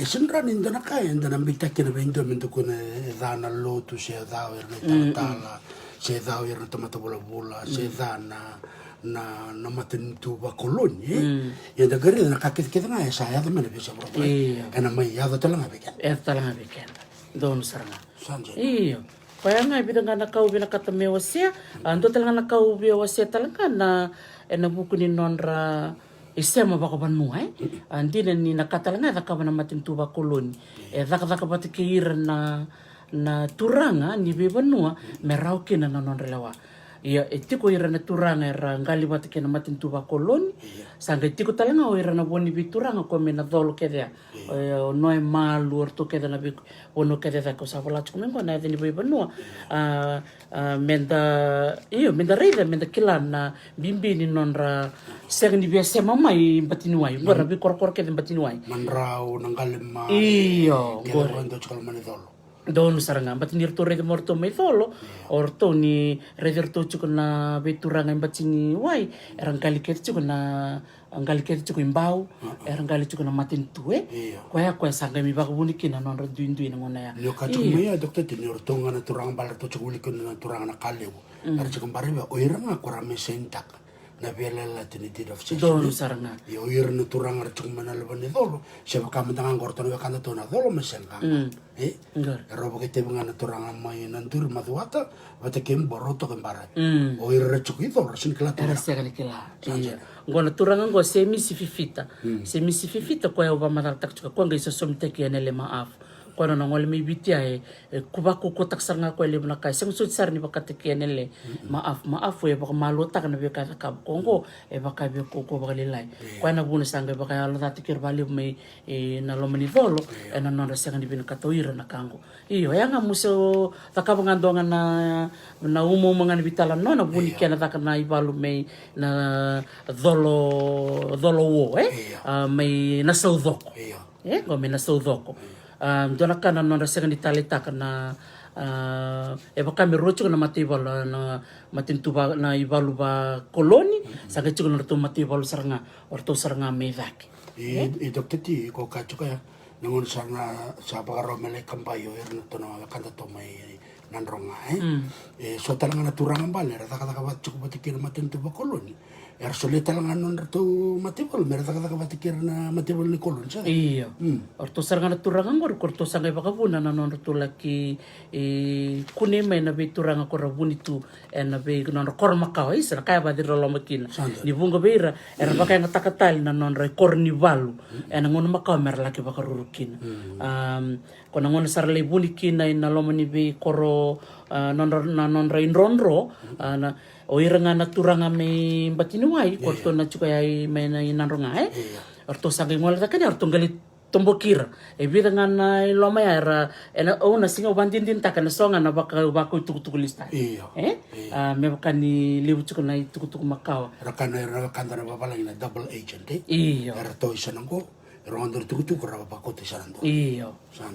sembra ninda na kaya nda na mbita kina bendo mendo kuna dana lotu se dao erne tala se dha o ira tamata bula se dha na matentu vakoloni ya da gari na kakit na sa ya da mena bisa bro ena mai ya da talanga beken don saranga sanje iyo kaya nga bidang na kau bina katame wasia ando talanga na kau bia wasia talanga na ena buku ni nonra isema bako banua andi ni nakatalanga da kabana matentu vakoloni daka batikira na turanga ni be banua merau kina na nonra lawa ia tiko ira na turanga era ngali wate kena matentu vakoloni sanga tiko talanga o ira na boni bituranga ko mena dolo kedea no e malu orto keda na bi ono kedea ko sa vola tko mengo na deni banua menda reida menda kilana bimbi ni nonra sega ni biasa mamai batinuai ngora bi korkor keda batinuai manrau nangalema iyo ngora ndo chkal mane dolo don saranga batinir to rede morto mai dolo orto ni reder to chukuna beturanga batini wai erangkali ket chukuna angkali ket chuku imbau erangkali chukuna matentu kwa sanga mi bakubuni kina nonra duinduin ngona ya yo ka chukuma dokter tini orto ngana turanga balar to chukuli kuna turanga na kalevu ar chukumbare o iranga kora mesentak na veiyalayalati ni tid of season don saranga yo irna turanga ar chukuma na lebani dolo seba kamandangan gorton wa kana to na dolo mesenga robo ke tebunga na turanga mai nandur maduata vate kem boroto kembara o irra chukito rasin kala era segani kila ngona turanga ngo semi sififita ko ya ba madal tak chuka ko ngai so somte ke nele maaf ko na ngol mi bitia kuba ko tak sanga ko le na kai sing sut sar ni bakate ke nele maaf e ba malota kana be ka ka kongo e ba ka be ko ba le lai ko na bunu sanga ba ka ala tatikir bali mai na lomani volo e na nona sanga ni bin katoira na kango iyo yanga muso takabangandonga na umo mangani bitala nona buni kena takana ibalu mai na dolo wo mai na saudoko go mai na saudoko dona kana nona sanga ni talita kana e baka me rocho na matibal na matintu na ibalu ba koloni sanga chuko na to matibal saranga orto saranga medaki i dokter ti ko kachuka ya nangon sarna sa vakarau mele kampayo erna to na kanta to mai nanronga so talanga na turanga bale ra taka bat chuko batikir matentu ba koloni er sole talanga non to matibal mer taka batikir na matibal ni kolon sa iyo orto saranga na turanga ngor korto sanga bakabuna na non to laki kune mai na be turanga ko rabuni tu na be non korma ka isa kaya ba dir loloma kina ni bunga beira era baka nga takatali na non re kornivalu na ngono maka mer laki bakarurukina ko na ngono sarle buni kina na loma ni be koro non re inronro na o iranga na turanga me batinuai korto na chuka ai me na inanronga orto sanga ngola takani orto ngali tombokira e vida ngana loma era ena ona singa bandindin takana songa na baka tukutuku lista me bakani levu chuka na tukutuku makawa rakana kandana babala ina double agent era to isanango rondo tukutuku ra bako te sanando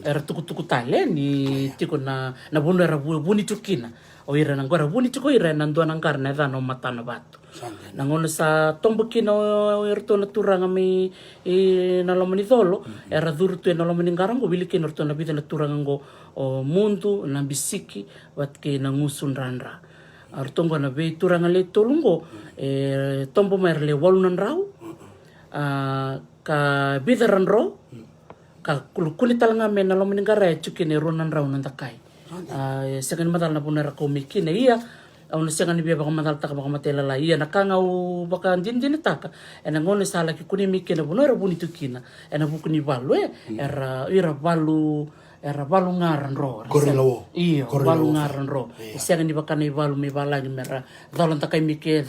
era tukutuku tale ni tiko na bunu era buni tukina o ira na ngora buni tuko ira na ndo nang karna da no matana batu nangono sa tombokina o irto na turanga mi na lomani dolo era durtu na lomani ngarango biliki norto na bida na turanga ngo o mundu na bisiki watke na ngusun ranra artongo na be turanga le tolungo tombo merle walunan rau ka bidaran ro ka kulitalanga me na lomani ngara chukine ronan rau nandakai sekan madal na punera komikine iya au sekan ni baka madal taka baka matela la iya nakanga u baka dindin taka ena ngone sala ki kuni mikina punera buni tukina ena bukuni balu era balu ngaran ro iya balu ngaran ro sekan ni baka ni balu me balagi mera dolan takai mike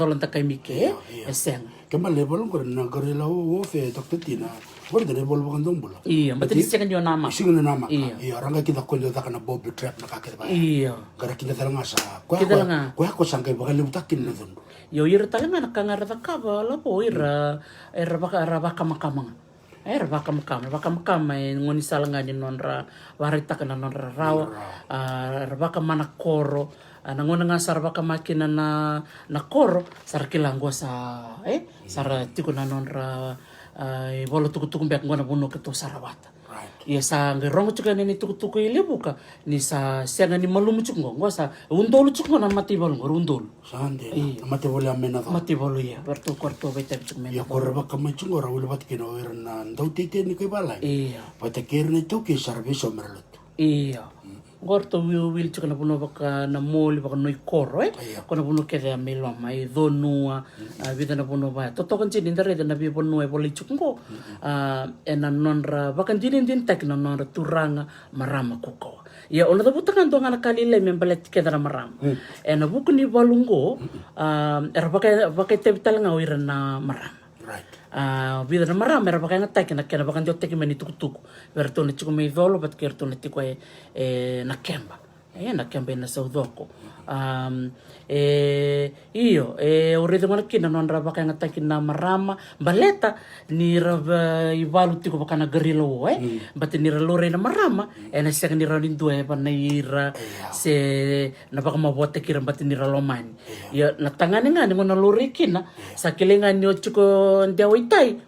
eseng kemale balung ko na gorila wo fe dokter tina wanda ne bol bukan dombula iya mati sekan yo nama iya ranga kita ko jota kana bob trap na kakere ba iya gara kita talanga sa ko sangkai bakal lutakin na dondo yo ira talanga nakangara takaba la po ira baka makamanga baka makama ngoni salanga ni nonra warita kana nonra rawa baka mana koro nangona nga sar baka makina na koro sar kilangwa sa sar tiko na nonra bolo tukutuku mbek ngona buno keto sarawata Ia sa ngerongo chuka nini tuku levu ka ni sa sianga ni malumu chuka ngwa sa undolu chuka na mati balu undolu. Sande. Mati boleh amena tau. Mati balu ya bertu kwarto beta chuka mena. Ya korba kama chungo rawul bat kino na ndau tite ni koi balai. Iya. Bata kirni tu ki serviso merlut. Iya. Gorto wil chuka na puno baka na moli baka noi koro kona puno kede amelo mai donua vida na puno ba toto kan jini ndare na bi puno boli chuka ngo ena nonra baka jini din tak na nonra turanga marama kuko ya ona da butangan do ngana kali le membalet keda marama ena buku ni balungo era baka tebital ngawira na marama vida na marama era baka ngatak na kena baka jotek meni tuku verto na chuko me dolo bat kerto na tiko na kemba na kemba na saudoko iyo urido ngana kina non ra baka ngatak na marama baleta ni ra ibalu tiko baka na garilo bat ni ra lore na marama na sek ni ra lindu ba na ira se na baka mabote kira bat ni ra lomani ya na tangane ngani ngona lore kina sa kilenga ni chuko ndia itai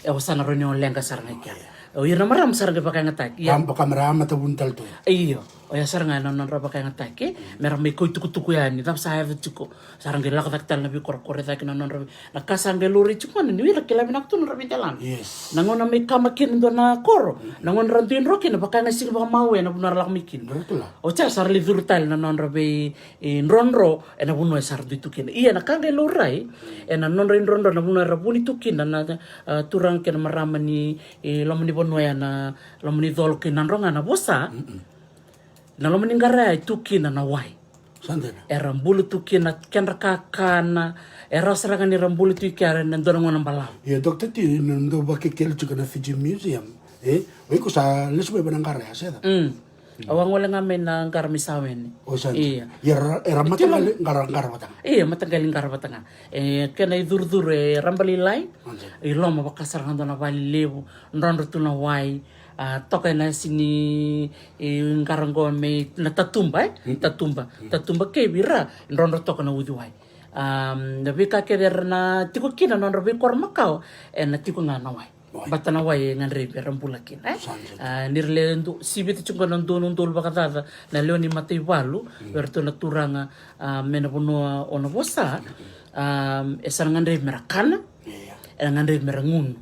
wasana ro ni lenga saranga kya o ira marama saranga baka ngatak ya baka marama ta buntal tu iyo o ya saranga non ra baka ngatak mera me ko tuku yani tap sa have tuku saranga la katak tal na bi kor tak non ra na kasanga lori chuko ni wira kila binak tu ra bitalan yes nangona me kamakin do na koro nangon rantuin rokin baka ngasig baka mawe na bunar lak mikin o cha sar li virtal na non ra be nronro na buno sar du tukin iya na kanga lorai na non ra nronro na buno ra buni tukin na turang ken marama ni lomni bonoya na lomni dol kin nanronga na bosa na lomni ngara tukin na wai sandena era mbulu tukin na kenra kakana era saranga ni rambulu tukin na ndona ngona mbala ya dokter ti ndo baki kel chuka na Fiji Museum oi ko sa lesu be banangara ya seda awang wala nga may na ngara misawen o sa iya era matagal ngara batang iya matagal ngara batanga kena idur rambalilai loloma bakasar ngando na levu ndondo tu na wai toka na sini ngarango me na tatumba tatumba ke bira ndondo toka na udhi wai na vika keder na tiko kina ndondo vikor makao na tiko nga na wai batana wai ngandre rambulakin nirle ndu sibiti chunga nando ndol bakatata na leoni mate walu berto na turanga mena bono ona bosa esar ngandre merakana ngandre merangun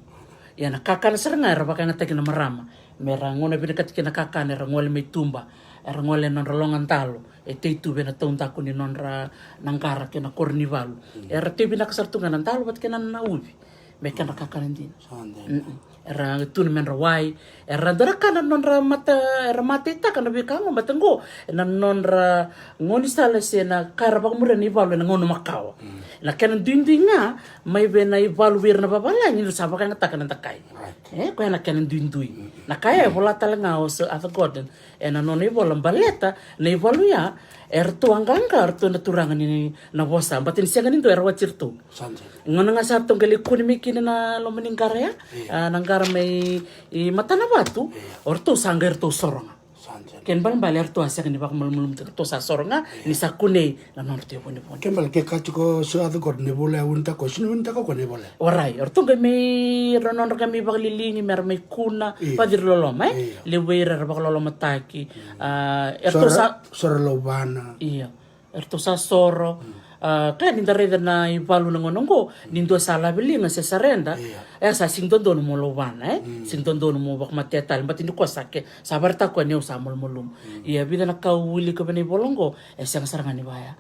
ya na kakana saranga ra baka ngatak na marama merangona binakat kina kakana ra ngole me tumba ra ngole non rolongan talo te tu bena tonta ko ni non ra nangkara kina kornivalu era te bina kasartunga nan talo bat kina na ubi mekan rakakan din era tun men rawai era darakan non ra mata ita kan be kango matango na non ra ngoni sala se na karabak mura ni valu na ngono makawa na kan dindinga mai be na valu wir na babala ni sa baka ngatakan takai ko na kan dindui na kaya vola talanga o sa atha na non i vola baleta na valu ya erto anganga erto na turangan ni na bosa batin siya ganin to erwa cirto ngono nga sa tong gali kuni mikin na lomaning karya nangkara may mata na batu orto sangger to soronga ken bal baler to asya ni bak mulmulum to sa soronga ni sa kune na norte poni poni ken bal ke kachuko so adu kor ne bola unta ko sinu unta ko ne bola orai orto ga me ronon ga me bak lilingi mer me kuna padir loloma lewera bak loloma taki erto sa sorolobana iya erto sa soro kaya nindareda na ibalu na ngonongo nindo sala bili nga sa sarenda sa singdondo mo lowana singdondo mo bak matetal bat hindi ko sake sabar ta ko niyo sa mulmulum iya bida na kawili ko bani bolongo siyang sarangan ni baya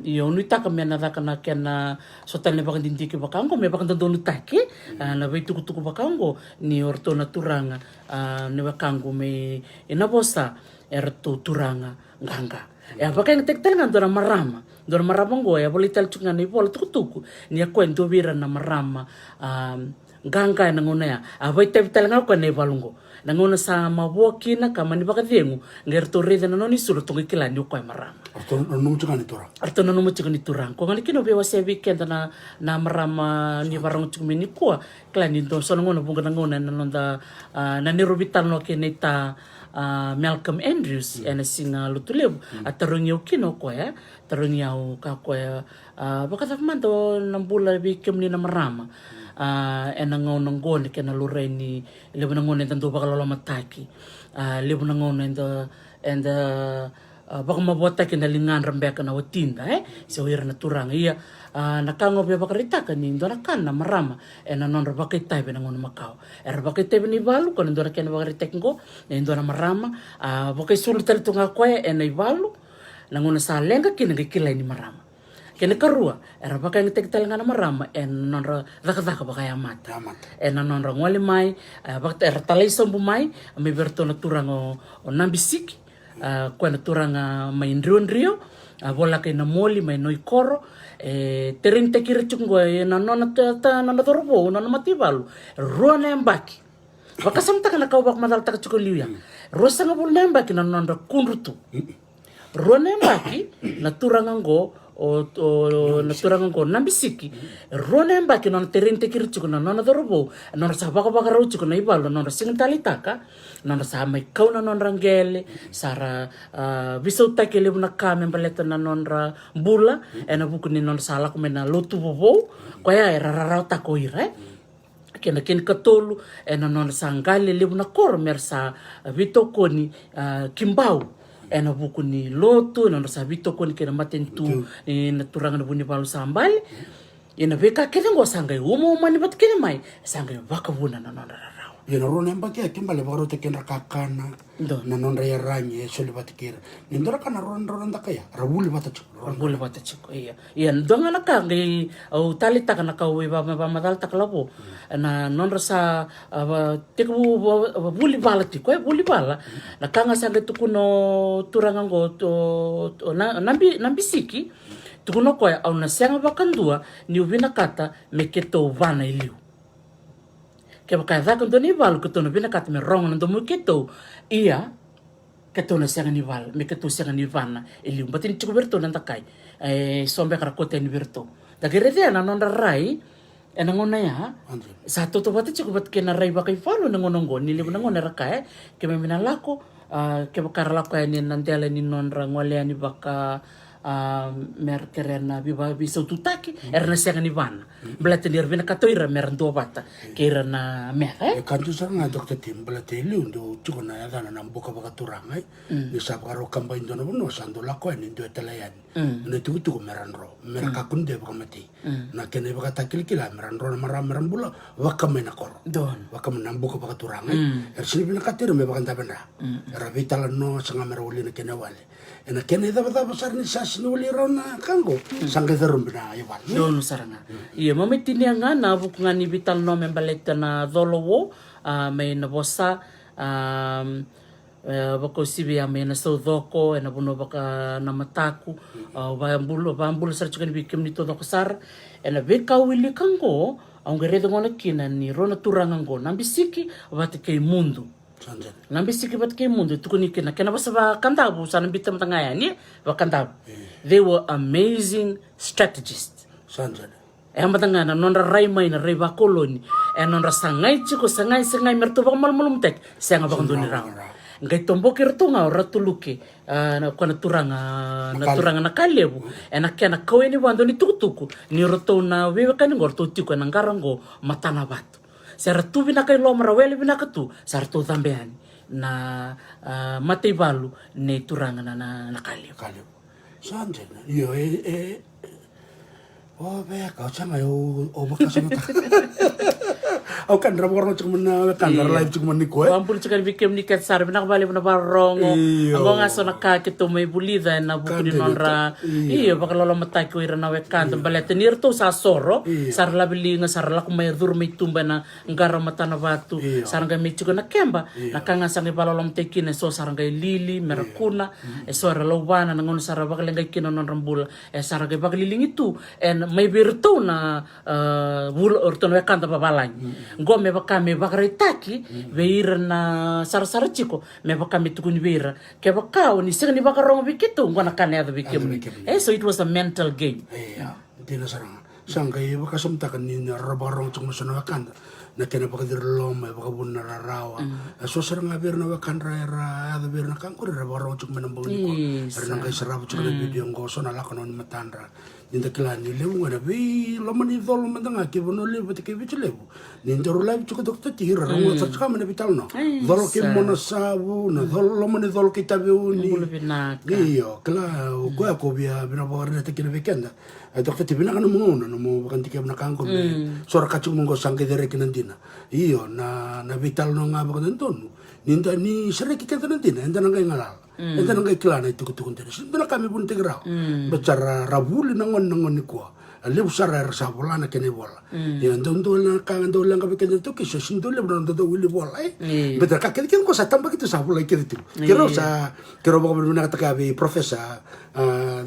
iyo nuita kami na kana kena sotal ne bak dindiki bakango me bak dondo taki na baitu kutuku bakango ni orto na turanga ne bakango me inabosa erto turanga nganga ya baka yang tektel ngan dora marama ngo ya boleh tel cungan ni bola tuku ni aku endo bira na marama ganga na ngona ya abai tel ngan ko ne balungo na ngona sa maboki na kama ni baka dengu ngerto rede na noni sulu tungi kila ni ko marama arto nonu cungan ni turang arto nonu cungan ni turang ko ngani kino be wase weekend na marama ni barang cungan ni ko kila ni do so ngona bunga ngona na nonda na ni rubitan no keneta Malcolm Andrews ena singa lutulevu atarung yau kino ko ya tarung yau ka ko ya baka tak manto nambula bi kemni na marama enangon ngone kena lureni levu ngone tanto vakaloloma taki levu ngone and baka mabota kena lingan rembeka na watinda so ira na turang ia nakango be bakaritaka ni ndona kana marama non rabakaitai be ngone makao rabakaitai be ni valu kon ndona kena bakaritek ndona marama bakai sultar tunga koe enai valu ngone sa lenga kena kila ni marama kena karua baka ngitek ngana marama non daka baka mata non ngole mai baka talai sombu mai me berto na turang o nambisiki kuana turanga mai ndrio vola ke na moli mai noi koro tering tekir chungo na nona dorobo nona mativalu ruana yambaki vakasamta kana kau bak madal taka chuko liuya rosa ngabul nembaki na nona kunrutu ruana yambaki na turanga ngo na turanga ngo nambisiki ruana yambaki nona tering tekir chuko na nona dorobo nona sa vakarau chuko na ivalu nona singtalitaka nona sa mai kau na nona rangele sara visauta ke levu na kame baleta na nona bula ena buku ni nona sala ko mena lotu bobo ko ya rararau ta ko ira kena ken katolu ena nona sangale levu na kor mersa vitokoni kimbau ena buku ni lotu nona sa vitokoni kena matentu na turanga na buni balu sambale ena veka kena ngo sangai umo mani bat kena mai sangai vakavuna na nona Yena rona mbaki akimbale baro te kenra kakana na non re ranye soli batikira nindora kana ron dakaya rabuli batachiko iya ndonga nakangi au talita kana ka we ba madal taklabo na non rasa tiko buli bala tiko buli bala nakanga sange tukuno turanga ngo to nambisiki tukuno ko au na senga bakandua ni ubina kata meketo vana iliu ke baka daka ndo ni val ko tono bina kat me rong ndo mo keto ia ke tono senga ni val me keto senga ni vana eli batin chiko berto nanda kai sombe kara kote ni berto da gerede na nonda rai ngona ya satu to bata chiko bat ke na rai bakai falo ngonongo ni le ngona raka ke me mina lako ke baka lako ni nandela ni nonra ngole ni baka merkerena biba bisa tutaki erna senga ni vana blate ni ervina katoira merndo bata ke erna mere kantu sanga dokter tim blate lu ndo chukona ya dana namboka baka turanga ni sabaro kamba indona bono sando la ko ni ndo telayan ne tutu meranro merka kunde baka mati na kene baka takilkila meranro maram bula wakamena kor don wakamena namboka baka turanga ersini bina katira me baka ndabenda rabitala no sanga meroli ne kene wale ena kene da besar ni sas ni wali rona kango sangge terumbina ya wal don saranga iya mamitini ngana bukungan ni vital no membaleta na dolowo may na bosa bako sibi may na sodoko ena buno baka na mataku bambulo sar chukan bikim ni todo kasar ena beka wili kango ang geredo ngona kina ni rona turangango nambisiki abati kay mundo nambisiki bat kay mundo tukuni kina basa ba kandabu sa nambitam tangayani ba kandabu they were amazing strategists sanjana matanga na nonra rai mai na rai vakoloni nonra sangai chiko sangai merto ba malmalum tek sanga ba kanduni ra ngai tombo kirtunga ratuluke na kona turanga na kalevu kena kaweni wando ni tukutuku ni roto na wewe kani ngorto tiko na ngarango matana batu sertu Vinaka loloma raweli Vinaka tu sartu tambeani na matei balu ne turanga na kalevu sanjana yo be kau sama yo bakasama au kan rabor cuma kan live cuma ni ko ampun cakap bikin nikat sar Vinaka balik na barongo ang ngaso na ka kito may bulida na buku di nonra iya bakal loloma tai ko ira na wekan balet tenir to sa soro sar labili nga sar la ko may dur may tumba na ngara mata na batu sar nga may chuko na kemba na kanga sang ibalolom tekin so sar nga lili merakuna so ra lobana ngon sar bakal nga kino non rambul sar nga bakal liling itu may birto na bul orton wekan ta babalang ngo me baka me bakaritaki veira na sar chiko me baka me tukuni veira ke baka ni sing ni baka rong bikito ngo na kanya bikim so it was a mental game dina sarang sangga baka somta kan ni rabarong cuma sana kan na kena pakadir loloma bakabun na rarawa so serang abir na wakandra era ada bir na kangkur era barong cuk menambang niko era nang kai serap cuk na video ngoso na lakonon matandra ninda kelani levu ngana bi loma ni dol mandanga ke bono levu te ke bitu levu ninda rulai cuk dokter tira rongo tsaka mana bital no dol ke mona sabu na dol loma ni dol ke tabeuni iyo kala ko ako bia bina borne te kena weekend dokter tibina kana mungona no mo kan tike na kangko sora kacuk monggo sangke dere kinandina iyo na vital no nga bakon ton ninda ni sere ki kan nantina enda nang ngalal enda nang klana itu kutukun tene bina kami pun tegrau bicara rabuli nangon nikua levu sara sabula na kene bola ya ndon na kan do lang kabe kene to kisho shindo le bro ndo wili bola betra ka kene ko sa tamba kitu sabula kene tu kero ba bina ka kabe professor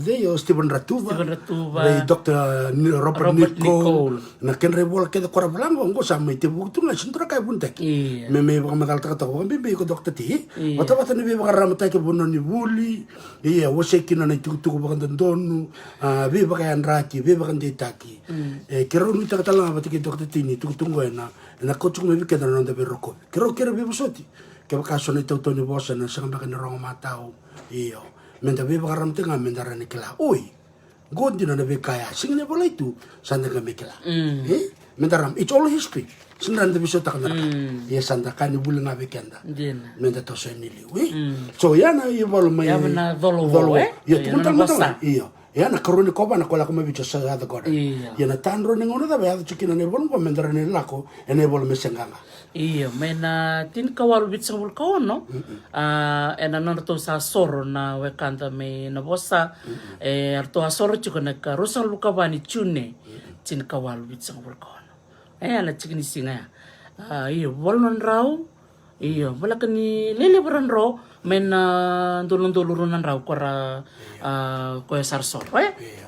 de yo Stephen Ratuva de Dr. Robert Nicole na kene bola kene ko rablang ngo sa mai te buktu na sindra ka buntek me ba madal ta ko be ko Dr. T wata ni be ba ramata ke bono ni buli ya wose kina na tu ba kan donu be ba kan raki be ba kan taki kero nu ta tala ba tiki Dr. T ni tu tungo na ko tu me ke na nda be roko kero be bosoti ke ba ka so ni to ni bosa na sa ba kan rongo matao iyo menda be ba ram tenga menda rani kala oi god dina na be kaya singne bola itu sanda ka mekela menda ram it's all history sinran de biso takna ya sanda kan ni bulan be kenda menda to so ni liwi so yana i bol mai ya na dolo ya tu ta mata iyo ya na karuni ko ba na kola ko me bicho sa da goda ya na tanro ni ngono da ba ya chukina ne bol ko menda rani lako ene bol mesenganga iyo mena tin kawal bit sa vulkan no ena non to sa soro na wekanta me na bosa arto asoro chuko na ka rusal bukabani chune tin kawal bit sa vulkan ana chikini singa iyo bolnon raw iyo balakani lele baran raw men dolon-dolonan raw kora ko sarsor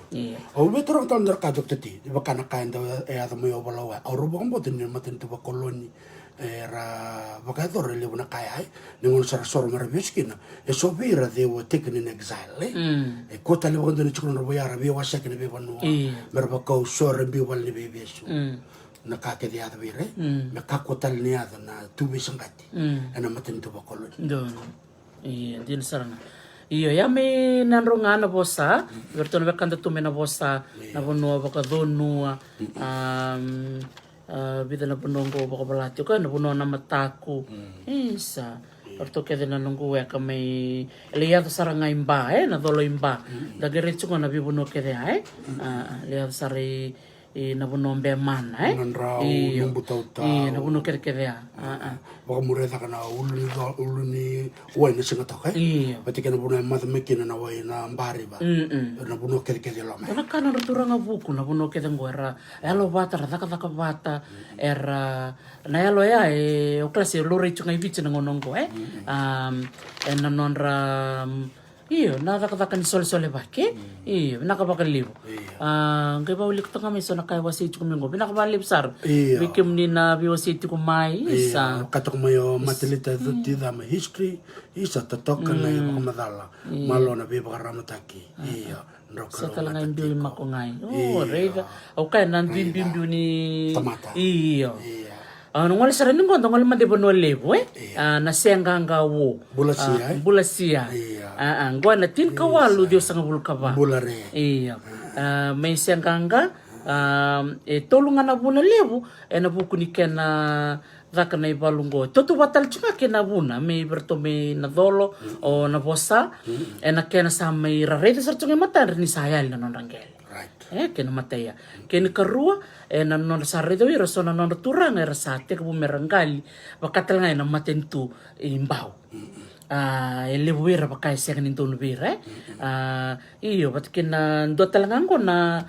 iya o betorong tandar ka Dr. T di ba kana kain daw ada mo yo balawa o rubong botin ni matin to vakoloni era vakator levu na kaya ningon sarsor marabiskina so vira they were taken in exile kota levu ndo ni chukron royara be wasek ni be banu merba ko sor be wal ni be besu na kake dia da vire me kakotal ni ada na tubi sangati ana matin to vakoloni don iya din sarana iyo ya me nanronga na bosa berton bekanda tu me na bosa na bono bakadonu bida na bonongo bakabalati ko na bono na mataku isa orto kede na nungu ya kami lihat saranga imba na dolo imba dagere chunga na bibono kede lihat sari na bono beman iyo na bono kede baka mureda kana uluni wai na singa toke pati kana bono mata mekina na wai na mbari ba na bono kede loma na kana roturanga buku na bono kede ngora elo bata taka bata era na elo ya o klase lore chunga ibichi na ngonongo na nonra iyo nakakataka ni sol-sole bake iyo nakabakaliw kaya ba ulit ka kami so nakaiwasi ito kumingo binakabaliw sar bikim ni na biwasi ito kumay isa katok mo yung matilita dutida may history isa tatok ka na yung makamadala malo na bibakaramataki iyo sa talaga yung biwin makungay rega okay nandun ni tamata iyo nung wala sa rin nung wala madibon levu na siyanganga wo bula siya gwa na tin kawalo Diyos ang bulkaba bula re iya may siyanganga tolungan na buna levu nabukunikin na zaka na ibalungo toto batal chunga kena buna may berto may nadolo o nabosa na kena sa may rarete sa chunga mata ni sayal na nonranggel kena mataya kena karua nanon sa redo iro so nanon turang era sa te ko merangali bakatal ngai na matentu imbaw levu ira bakay siya kanin tono bira iyo bat kena do talangan ko na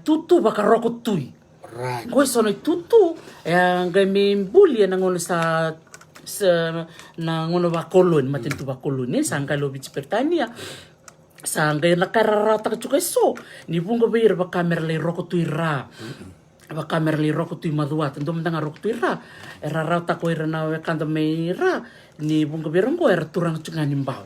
tutu bakaroko tuy ko so na tutu gami bulya nangon sa nangon vakoloni matentu vakoloni sangkalo bich Peritania sa ngayon nakararata ka chuka so ni bunga bayir ba kamera lay roko tuira kamera li roko tui maduata ndo mtanga roko tui ra era rau tako ira na kanda me ra ni bunga birongo era turang chungani mbao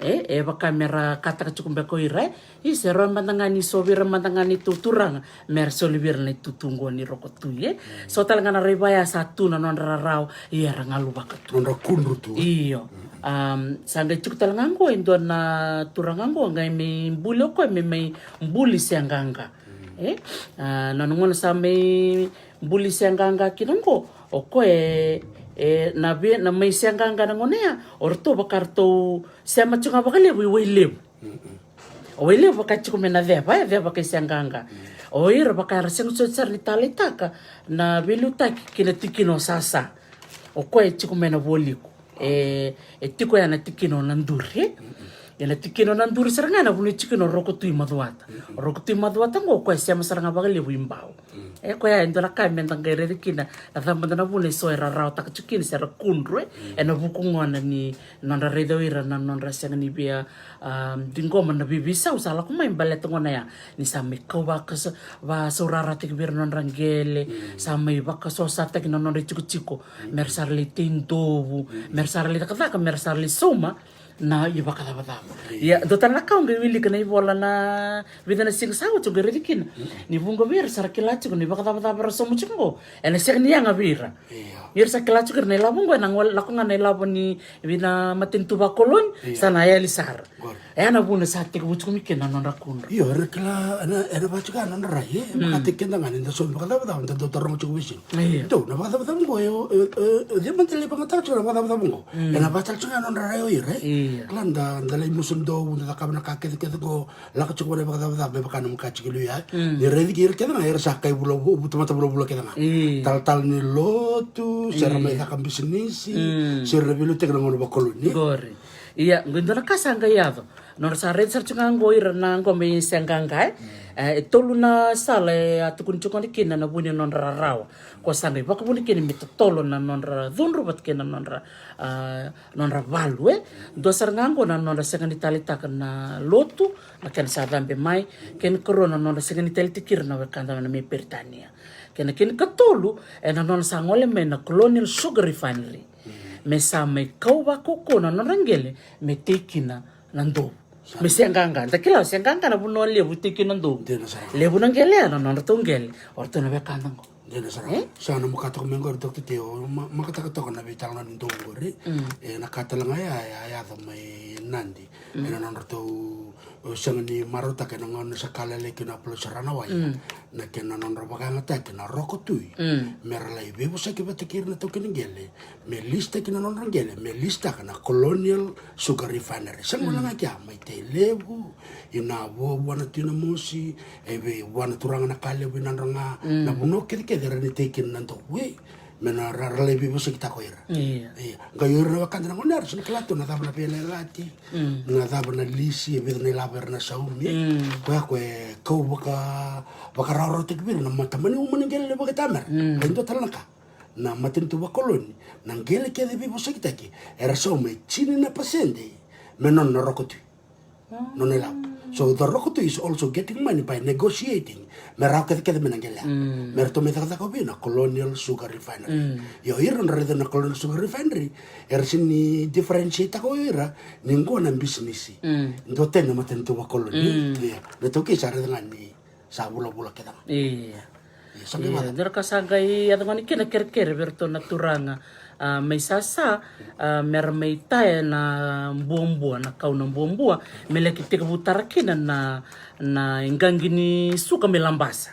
e kamera kata chukumbe ko ira i se ro mtanga ni sobira mtanga ni tuturang mer solibir ni tutungo ni roko tui so talanga na ribaya satu na non rau i era ngalu bakatu non kundru tu iyo sanga chuk talangango indo na turangango ngai me mbulo ko me mbuli sianganga nanungona sa may mbuli sianganga kinango o ko na may sianganga nangonea orto bakarto siya machunga vakalevu iweilevu o ilevu bakachiko mena veva kay sianganga o ira bakara siyang sotsar ni talitaka na vilutaki kinatikino sasa o ko chiko mena voliko tiko yana tikino nanduri yana tikino nanduri saranga na buni tikino roko tui maduata ngo ko sia masaranga vakalevu imbao ko ya ndora ka menda ngere kina na thamba na buni so era rao taka tikini sera kundru na bukungona ni nonda redoira na nonda sanga ni bia dingoma na bibisa usala kuma imbalet ngona ya ni same kauba kas va sorara tikbir nonda ngele same baka so sata kina nonda chiko mersarli tindovu mersarli taka mersarli soma na iba kada bata ya dotan na kaung wili kana ibola na vida na sing sawo to gere dikin ni bungo bir sarkilachi ni baka bata bara somu chingo ene sek ni anga bira ir sarkilachi kerne la bungo na ngol lakunga na labo ni vina matin tuba kolon sana ya lisar na buna sa tik buchu mi kena nonda kun iyo rekla ana ba chuka nonda rai makate kenda ngani nda so baka bata nda do torong chuku bisin to na baka bata bungo yo dia mantele pangata chuka baka bata bungo ena ba chuka nonda rai yo ire klanda ndalay musundo nda kabna kakete go la ka chukore baka be baka num ka chikilu ya ni redi kir keda na era sakai bulo butuma bulo keda na tal ni lotu serame ka bisnis serve te ngoro bakoloni gore iya ngindora kasanga yado nor sa red search ngango ira na ngome senganga tolu na sale atukun chukon kina na buni non rarawa ko sangai baka buni kini mitotolo na non ra dhunru bat kina non ra value do sar ngango na non ra sengani talita na lotu na ken sa dambe mai ken corona non ra sengani talitikir na wakanda na me Peritania ken katolu na non sa ngole me na colonial sugar refinery me sa me kauba koko na non rangele me tekina nando me sianganga takila sianganga na buno levu tekina nando levu nangele na non tongel orto na bekandango dena sara sana makato mengor dokter teo makata to na be tangna ndo ngore na katalanga ya mai nandi ena non to sangani marota kana ngon sakala le kina plo sarana wai na kena non robaga ngata kena roko tui merla ibe bosa ke batikir na to kiningele me lista kina non rangele me lista kana colonial sugar refinery sangona ngaka mai te levu ina wo wana tina mosi ebe wana turanga na kale binanga na buno ke dera ni tekin nanto we mena rarale bi bosa kita ko ira ga yoro wakanda ngonar sun klato na tabla veiyalayalati na tabla lisi be na laber na saumi ko vakarau tikbir na matamani umaningel le bagatamar endo talaka na matin tu vakoloni na ngele ke de bi bosa kita ki era saumi chini na pasende menon na rokoti non ela. So the rokoto is also getting money by negotiating. Merauke kede menangela. Merto metaka ko bina colonial sugar refinery. Yo iron rede na colonial sugar refinery. Ersini differentiate ko ira ningo na business. Ndo tena matento wa colony. Le toki sa rede ngani sa bula keda. Dera kasagai adangani kena kerker berto naturanga. May sasa mer may tayo na buong-buwa na kau ng buong-buwa may lakitekivu tarakina na inggangini suka may lambasa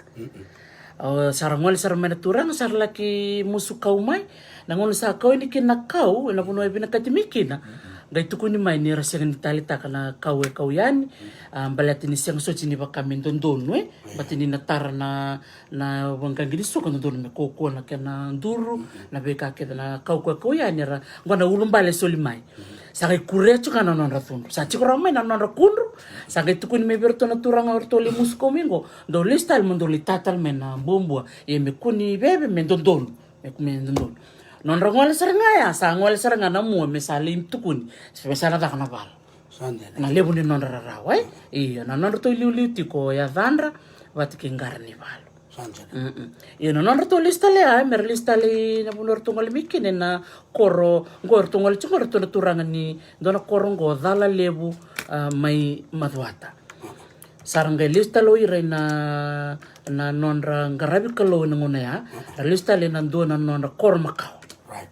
sarangwal sarang turang sar laki musukaw may nangon sa kau ini kinakaw na puno ay binakatimikina gay tukuni may nirasyan ni talita ka na kau yani balat ini siyang sochi ni baka mendondon ba't ini natara na wanggang ginisuka nandun may kukuha na kaya na duro na beka kita na kau yani ra na ulong bale solimay sakay kurecho ka na non ratun sa chikuramay na non rakundro sakay tukuni may berto na turang ortoli musko mingo do listal mundo litatal men na bumbua me kuni bebe mendondon non rangwal sarangaya sa ngwal saranga na mo me salim tukun spesala da kana bal na levu ni non rarawai na non to liu tiko ya vandra vatikingar ni bal Sanjana. Io non ho lista le ai, mer lista le na bunor tungal mikine na koro ngor tungal chungor to turangan ni dona koro ngo dala levu mai madwata. Sarangay lista lo ire na nonra ngarabi kalo ngona ya, lista le nando na nonra kor makao. Right.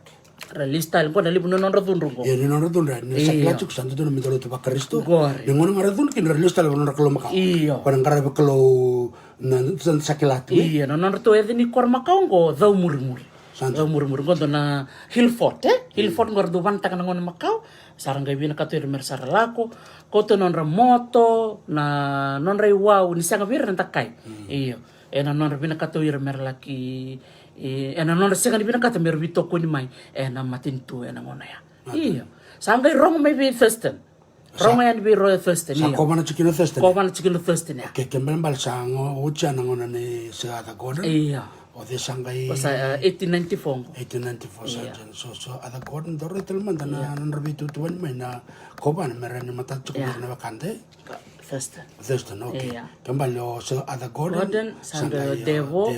Lista le ngona libu nonra tunrungo. Ya nonra tunra ni sakla chuk santo to mitolo to bakaristo. Gore. Ngona ngaradun kin lista le nonra kalo makao. Iyo. Para ngarabi kalo na sakla tu. Iya, nonra to edini kor makao ngo dau muri. Dau muri ngondo na Hillfort Hillfort ngor do banta kana ngona makao. Sarangay bina katuir mer saralako. Koto nonra moto na nonra iwau ni sanga bir ntakai. Iyo. Ena nonra bina katuir mer laki ena nonra sanga bina kata mer bito ko ni mai ena matintu ena ngona ya. Iyo. Sangay rong may be Thurston. Rong yan be Royal Thurston. Sa ko mana chicken Thurston. Ko mana chicken Thurston ya. Ke kembal bal sango ucha na ngona ni sa ada goda. Iya. O de sangay 1894. 1894 sanjan. So ada goda doro telman dana nonra bitu tuan mai na ko ban merani mata chicken na bakande. Thurston, okay. Kembali so ada Gordon, sangga Devo,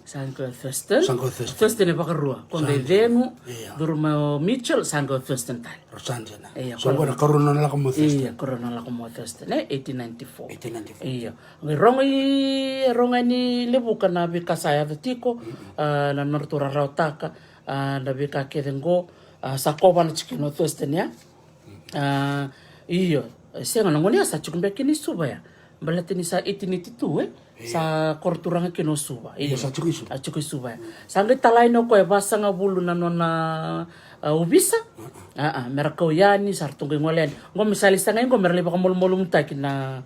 sangga Thurston ni vakarau. Konde Denu, durma Mitchell, sangga Thurston tal. Rosanjana. So bona corona la como Thurston. Iya, corona la como Thurston. 1894. Iya. Ronga ni levu kana bikasaya de tiko, na nortura rautaka, na bika kedengo, sakoba na chikino Thurston ya. Iyo. Senga nangonia sa chukumbe kini suba ya. Balatini sa 1882 sa korturanga kino suba. Iya sa chukisu. Suba ya. Sangge talay no ko basa nga bulu na nona ubisa. Meraka yani sartungge ngolen. Ngo misali sanga ngo merle baka mol mutaki na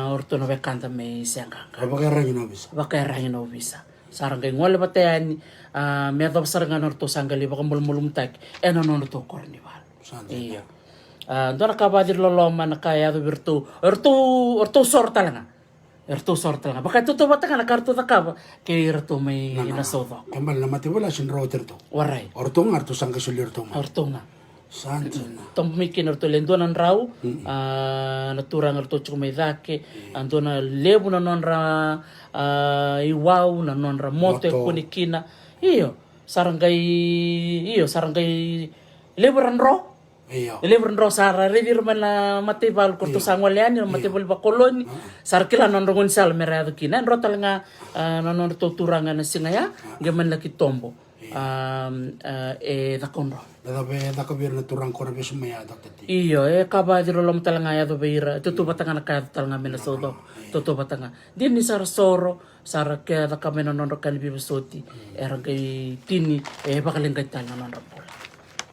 orto no bekanta me senga. Baka na ubisa. Sarangge ngole batayani medo saranga orto sanga le baka mol mutaki. Eno no to kornival. Iya. Dona kabadir loloma na kaya do orto sorta langa. Baka to batanga na karto da kaba ke orto may Nasova. Kembal na mati wala sin router to. Waray. Orto nga orto sangka sulir to. Orto nga. Sanjana. Tom mikin orto lendonan raw naturang orto chumay dake andona levu na nonra iwau na nonra moto kunikina. Iyo sarangay leveran ro. Leveran ro sara redir mana matebal korto sangwalian matebal vakoloni sarkila non rongon sal merado kina ro talanga non to turanga na singaya geman laki tombo da konro da ko bir na turang ko rabe sumaya daktati iyo kaba diro lom talanga ya do beira tutu batanga na kaya talanga mena sodo tutu batanga din ni sar soro sar ke da kamena non ro kan bibsoti erangay tini bakalengay talanga non ro.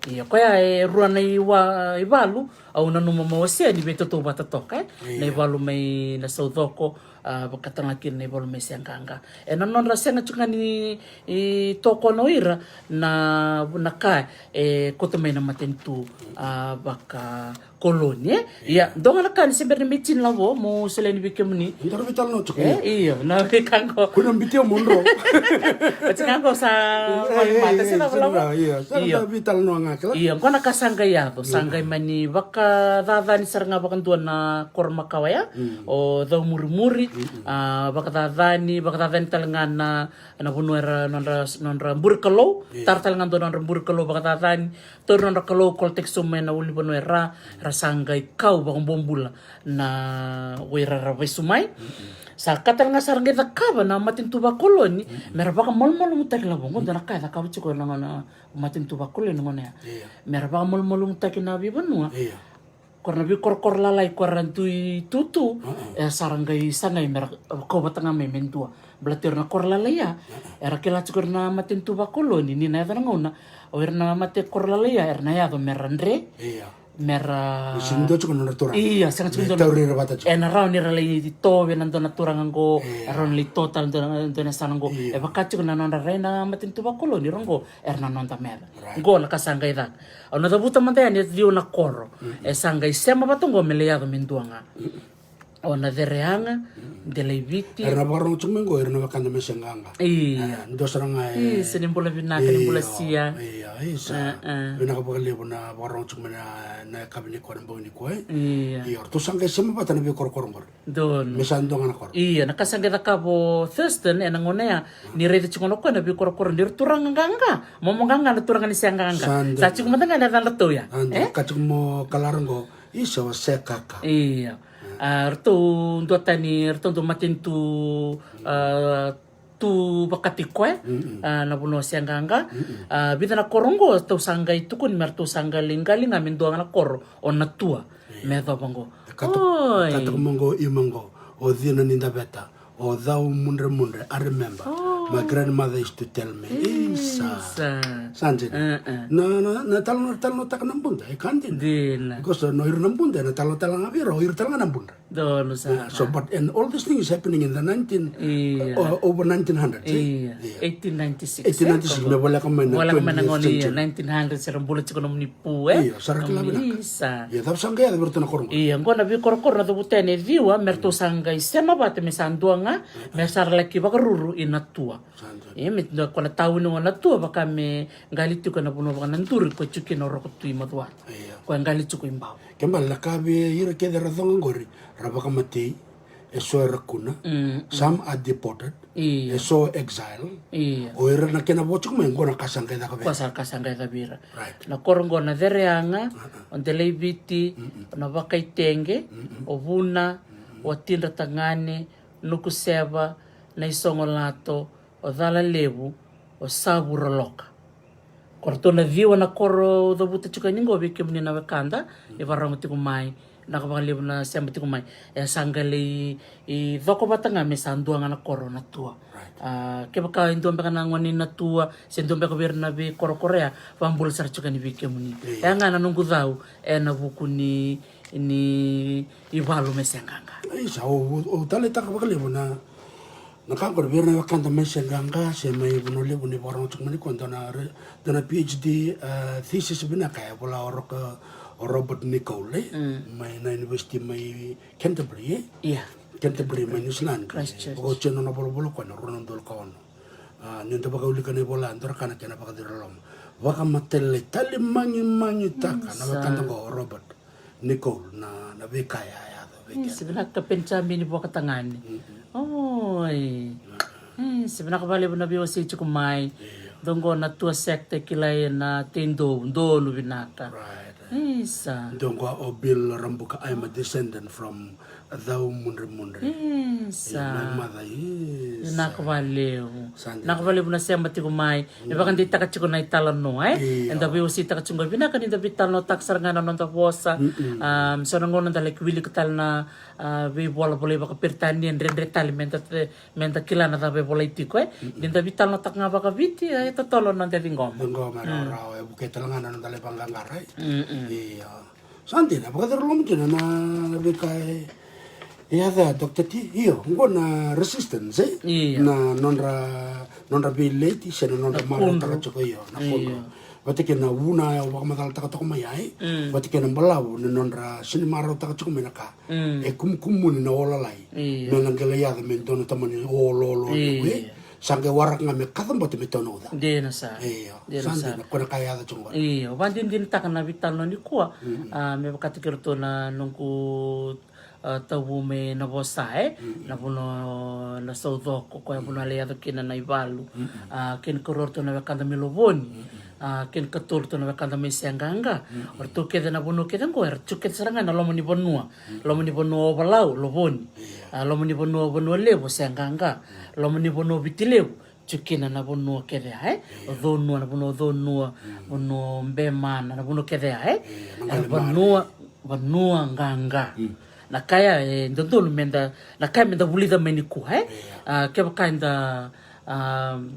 Iya, kaya ruana iwalu au nanuma mawasya ni beto to batatoka na iwalu may nasodoko bakatangakin na iwalu may siyangkanga nanon rasya nga ni toko no ira na naka koto may na matentu baka koloni iya donga nakan si berni mitin lawo mo sila ni bikem ni ndaro vital no chuk iyo na bikango kuna bitio monro Pachingango sa mata sila wala. Iya, vital no ngakela. Iya, kona kasangay yato, sangay mani baka dadani saranga bakan tuan na korma kawaya o daw muri baka dadani talangan na bunuera nonra burkalo, tar talangan do nonra burkalo baka dadani to nonra kalo koltek sumen na uli bunuera rasangay kau bakang bombula na wira rabai sumay. Sa katal nga sarangay da kaba na matintu vakoloni mera baka molmolo mutaki la bongo dana kaya da kaba chiko na matintu vakoloni ngona ya mera baka molmolo mutaki na bibanua korna bi kor lalai korantui tutu sarangay sangay mera ko batanga me mentua blatir na kor lalai ya era kila chiko na matintu vakoloni ni na da ngona o era na mate kor lalai ya era na ya do merandre mera sindo chiko no turang iya sangat sindo raw ni ralay dito nando na turang ngo aron li total nando na sanango baka chiko na nanda rena matintu vakoloni rongo erna nonda mera ngo nakasangay da ono da buta man tayan dio na koro sangay sema batongo meleyado minduanga ona dereanga de leiviti Era barong cumengo era na kanda mesenganga. iya Dosaranga senimbola Vinaka nimbola sia iya isa. Vinaka vakalevu na barong cumena na kabini ko mbo ni ko. Iya to sanga sema pata na be korkorongor. don Mesando ngana kor. iya nakasangeda kabo Thurston enangonea ni rede cungono ko na bi korokoro ndir turanga nganga momonganga na turanga ni sianganga sa cikumatanga na dala toya Kacimo kalarango isa sekaka. iya rto ndotani rto ndo matintu tu bakatikoe na buno sianganga bida na korongo to sanga itu kun merto sanga lingali nga mindoanga na koro ona tua medo bango Katuk mongo imango o dina ninda beta o thou mundre I remember my grandmother used to tell me isa sanje na talo tak nambunda e kandi dina because no ir nambunda na talo ngavira o ir talo nambunda dono sa so but and all these things happening in the over 1900s 1896 1896 me wala kamay na wala kamay na ngoni 1900 serang bulat chikonom ni pu sarang labina isa ya tap sanga ya berto na korongo iya ngona bi korokor na tubutene viwa merto sanga isema bate mesanduanga mesar laki bakaruru inatua mit kona tahu no na tua baka me ngalitu kana puno baka nanturi ko chuki no roko tui matwa ko ngalitu ko imbao kembal la kabe ira ke dera thonga ngori rabaka mati eso rakuna some are deported eso exile o ira na kena bochuk me ngona kasanga da kabe kasanga da bira na korongo na dereanga on the leiviti na baka itenge o vuna o tinda tangane nukuseva na isongolato o dala levu o saburoloka kortona viwa na koro do buta chuka ningo bike mni na wakanda e varang tiku mai na vakalevu na sema tiku mai e sangale I doko batanga me sanduanga na koro na tua ke baka indombe kana ngoni na tua sendombe ko berna be koro korea vambul sar chuka ni bike mni e ngana nungu dau e na buku ni ivalu mesenganga isa o tale taka vakalevu na nakakor berna wakanda mesenganga se mai buno levu ni barang chumani konta na PhD thesis Vinaka ya bola oroka Robert Nicole mai na university mai Canterbury Canterbury mai New Zealand ko cheno na bolo ko na ronon dol ko no nyonta baka uli kana bola andor kana kana baka dirolom waka matele tali mangi taka na wakanda ko Robert Nicole na bekaya ya sebenarnya kepencami ni buah ketangani sebenarnya kembali na biyosi chukumai dongo na tua sekte kilay na tindo ndolo Vinaka isa dongo o bil rambuka I'm a descendant from thou mundre isa my mother is nakavalevu na sema tikumai ibakan di taka chiko na itala no enda biyosi taka chungo Vinaka ni dabi talo tak sarangana nonta bosa so nangono dalek wili ketal na be bola boleh baka Peritania rendre tali menta kilana tabe bola tiko din dabi talo tak nga baka viti ito tolo nang dabi ngoma rao e buke talangana nang dale panggangaray iya santi na baka loloma dyan na beka da Dr. T iyo ngona resistance na nonra veiyalayalati se nonra mara taka choko iyo na kono wati kena wuna waka matala taka toko mayai wati kena balau na nonra sini mara taka choko menaka e kumkumuni na olalai na nangelayada mentono tamani ololo sange warak nga me katham bote me tono da dena sa santi na kona kaya da chungo wandin din taka na vital no nikua me bakatikirto na nungku tawu me na bosae na puno na saudo ko ko puno ale ado kina na ivalu ken kororto na wakanda milovoni ken katorto na wakanda me sianganga orto keda na puno keda ko er chuket saranga na lomo ni bonua balau lovoni lomo ni bonua levo sianganga lomo ni bonua bitilevu chukina na bonua keda odonua na bonua mbemana na bonua keda bonua nganga na kaya ndondolo menda na kaya menda bulida meniku ke bakainda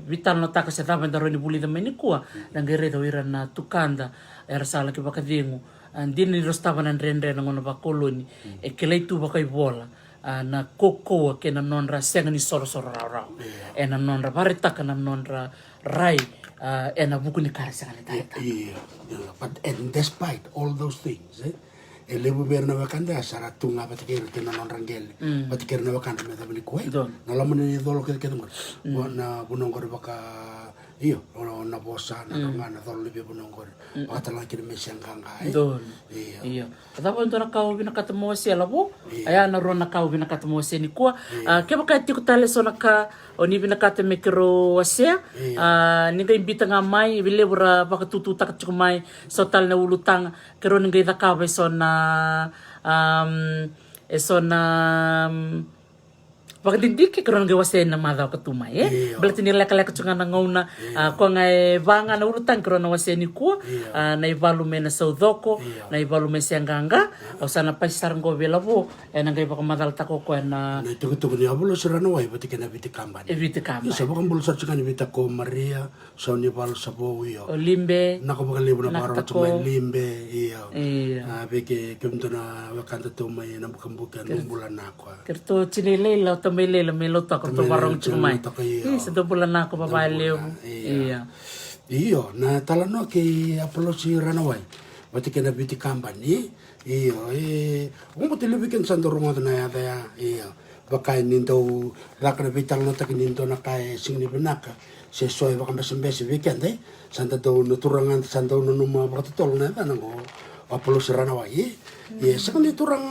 vital no taka se tava ndaroni bulida meniku na ngereda wira na tukanda era sala ke bakadingu andini rostava na rendre na ngona vakoloni e kelei tu bakai bola na koko ke na nonra senga ni soro rau e na nonra baritaka na nonra rai e na buku ni kara senga ni taita but and despite all those things levu berna vakanda sara tunga patikir tena non rangele patikir na vakanda meta beli kue na lama ni dolo ke ngor na bunongor baka iyo na bosa na ngana dolo lebih bunongor atala kiri mesanganga iyo tapa ndo na kau bina katamo sia labo aya na ro na kau bina katamo sia nikua ke baka tiko tale so na ka oni bina katame kero asia ninga imbita nga mai bile bura baka tutu tak mai so tal na ulutang kero ninga idakava so na baka dindiki karon nga wasen na madaw katumay berarti nila kalaka tsunga na ngauna ko nga vanga na urutan karon na wasen ni ko na ivalume na saudoko na ivalume sianganga o sana pasar ngo belavo na nga baka madal tako ko na tuku ni abulo serano wai bati kana biti kamban sa baka mbul sa tsunga ni bita ko maria sa ni bal sa bo yo limbe na ko baka lebu na baro tsunga limbe iyo beke kumto na wakanda tumay na bukambukan bulan ako kerto chinile la mele melota ko to barong chumai sa do bulan ako babalew iyo na talano ke apolosi ranawai bati kana biti company iyo umo television sandorong na ya iyo baka nindo rakna vital no takinindo na kay singni Vinaka se soy baka mbese weekend santa do nuturangan santa nanuma baka tol na tanango apolosi ranawai sakali turang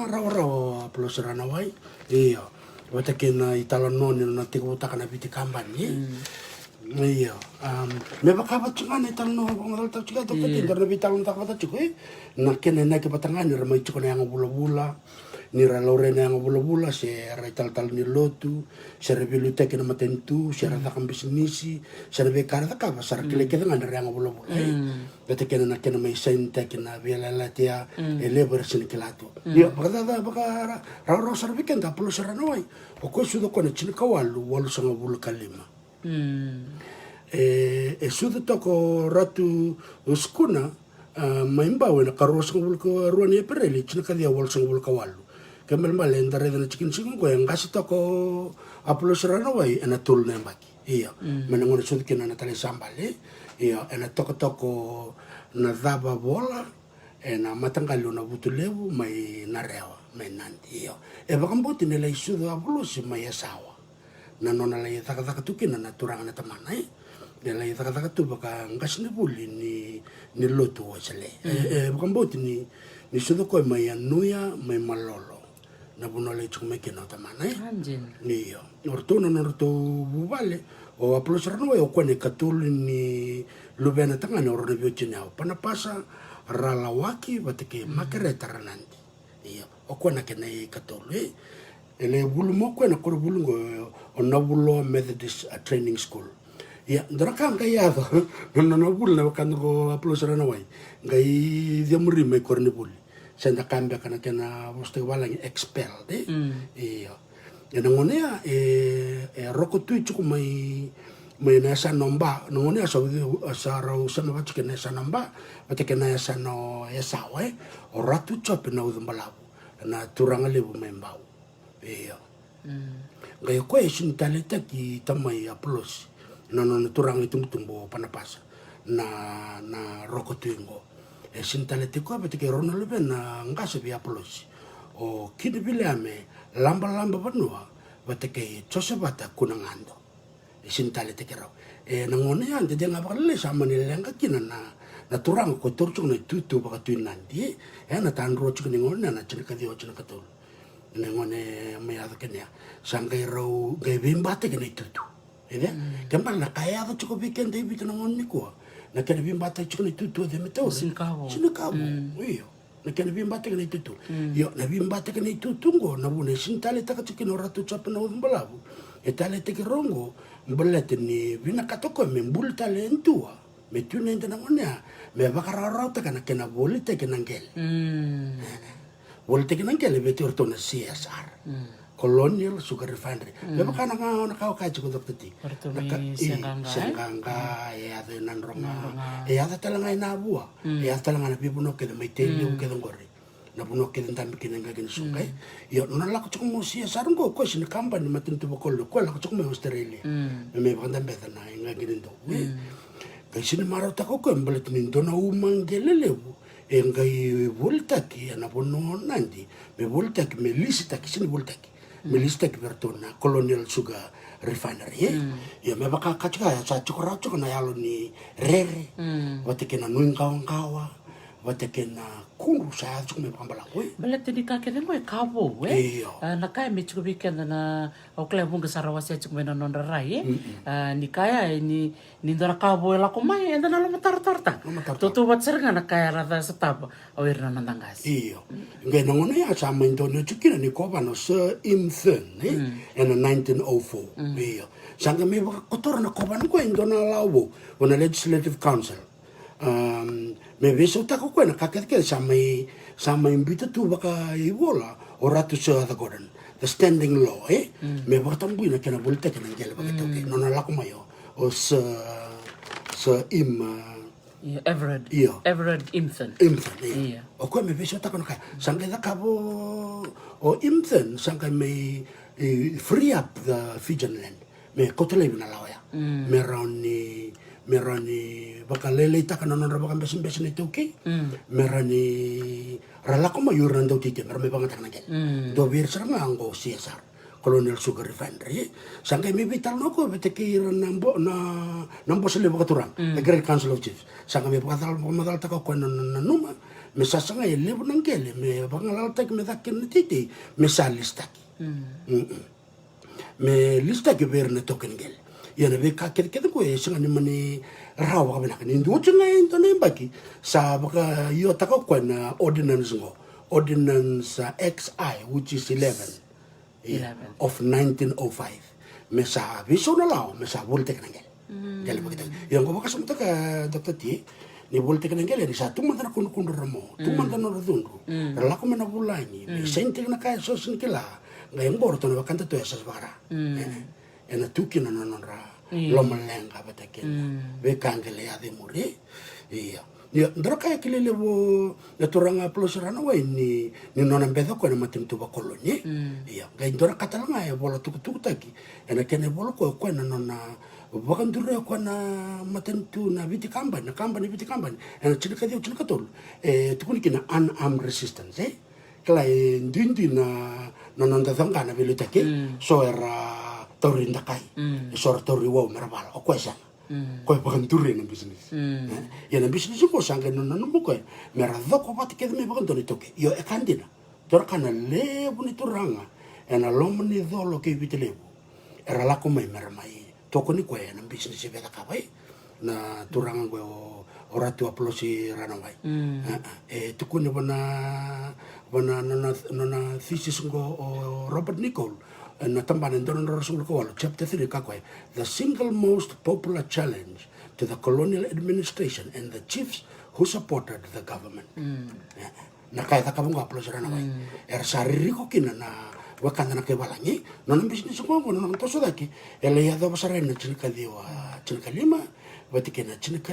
raw apolosi ranawai iyo wata kena italan non na tiko takana biti kamban iya me baka batsungan italan no ngal tak chika to pati dar bitalon tak bata chukoi na kena na ke patangan ni ramai chukona yang bula ni ra lorena yang bula se ra tal ni lotu se rebilute kena matentu se ra takam bisnisi se ra bekar tak apa sar kile ke dengan yang bula wata kena na kena mai sente kena veiyalayalati levu sin kilatu yo baka ra sar weekend apolo seranoi o ko sudo kona chini kawalu walu sanga bulu kalima sudo toko ratu uskuna maimba wena karo sanga bulu ka ruani pereli chini kadia walu sanga bulu kawalu kembal male ndare dana chikin singo ko yang kasi toko apolo seranoi ena tul na yabaki iya menangona sudo kena na tale sambale iya ena toko na daba bola ena matangalo na levu mai narewa mai nanti iyo baka mbuti nila isudo abulosi mai asawa na nona la yataka tukin na turanga na tamana nila yataka tu baka ngas ni buli ni lotu wasale baka mbuti ni sudo ko mai anuya mai malolo na bunole chume kena tamana iyo ortono bubale o apolosar no o kone katul ni luveda tanga no ro bio chinao pana pasa ralawaki bateke makereta rananti iyo o kona kene katul ele bulu mo kona ko bulu ngo on nabulo Methodist training school ya ndrakam kaya no bulu na kan ko apolosar no wai ngai dia muri me korni bulu senda kambia kana kena boste walang expel iyo yana ngonea roko tu chuku mai nasa nomba ngonea so sara usana bachi kena nasa nomba bate kena nasa no esawa o ratu chop na udumbalau na turanga levu membau iyo ngai ko esin taleta ki tamai aplos no turanga itumtumbo panapasa na roko tu ngo esin taleta ko bate ke rono lebe na ngase bi aplos o kini bileame lamba banua bate ke bata kunangando isintale te kero nangone ande de ngabale sama ni lenga kina na turang ko turchu na tutu baka tuinandi na tanro chu ni ngone na chika dio chika katul ngone me ada kenya sangai ro ge bimbate ke ni tutu kembal na kaya to chu biken de bitu ngone ko na kene bimbate chu ni tutu de meto sinkabo iyo na kena bimbate kena itu yo na bimbate kena itu tunggo na bune sintale taka chikin ratu chapa na umbalabu etale te rongo mbalete ni Vinaka toko me mbulta le entua me tune enta na ngonya me vakarau ta kana kena bolite kena ngel bolite kena ngel be torto na CSR Colonial Sugar Refinery me bakana na ka chiku dokter ti senganga ya de nanronga ya de talanga ina bua ya talanga na bibuno ke de meiteli u ke ngori na buno ke ndambi ke nga gen sungai yo no la ko chiku mo CSR ngo ko sin company matin tu bokolo ko la ko chiku me Australia me bakanda beta na nga gen do kai sin maro ta ko mbalet min dona u mangelelevu ngai voltaki ana bono nandi me voltaki me lisitaki sini voltaki me lisitaki vertona colonial sugar refinery ya me baka katika ya sa chukura chukuna yalo ni rere watekena nuingawa watekena kuru sa chukume pambala koi bala tini kakene mo kabo na kaya me chukubi kena na okle bunga sarawasi chukume na nonda rai ni kaya ni ndora kabo la komai enda na loma tartarta toto wat serga na kaya rada setaba awirna nandangas iyo ngai nongona ya sa maindono chukina ni koba no Sir Imthen in 1904 iyo sanga me baka kotora na koba no indona lawo on a legislative council me veso tako kwena kakeke sama imbita tu baka iwola oratu Sir Arthur Gordon the standing law me baka tambuina kena bolita kena ngele baka toke nona lako mayo o Sir Everett Imthen o kwa me veso tako naka sanga da kabo o Imthen sanga me free up the Fijian land me kotole na lawaya merani vakalele taka na nonra baka besin toke merani ralako mayuran daw tite merame banga taka nagel do bir seranga ango CSR colonial sugar refinery sangkai me vital noko beteki nambo sele baka turang the Great Council of Chiefs sangkai me baka madal taka ko nanuma me sasanga levu nangele me baka laltak me dakin tite me salistaki me listaki berne token gel yana be ka kete ko singa ni mani rawa ka benaka ni nducho ngai to ne baki sa baka yo taka ko na ordinance XI which is 11 of 1905 me sa viso na lao me sa volte ka ngel gel baka yang ko baka sumta ka Dr. T ni volte ka ngel ni sa tumanda kun ramo tumanda no rodundu la ko mena bulani me sente na ka so sin kila ngai ngorto na bakanta to esas bara ena tukina na nonra loma lenga bataken be kangele ade muri iya ndra kaya kilele bo na turanga plosrana wa ni nona bedo ko na matim tu vakoloni iya ga ndra katalanga e bolo tuku taki ena kene bolo ko na nona bakandure ko na matim tu na viti kamba ena chika dio chika tol tukuni kina unarmed resistance kala ndindi na nonda thanga na velutake so era torinda kai sor tori wo merabal o kwesa ko bakanture na business ya na business ko sanga no ko merado ko bat ke me bakandore toke yo e kandina tor kana levu ni turanga ena lomni dolo ke vitelevu era la ko mai meramai toko ni ko na business e veda kabai na turanga ko oratu aplosi ranawai tukuni bona nona thesis ngo Robert Nicol na tambanan doon rasul ko walo chapter 3 kakoy the single most popular challenge to the colonial administration and the chiefs who supported the government na kaya ka bunga aplos ranawai sariri ko kina na wakanda na kebalangi non business ko non to sodaki ele ya do basarena chinika lima watikena chinika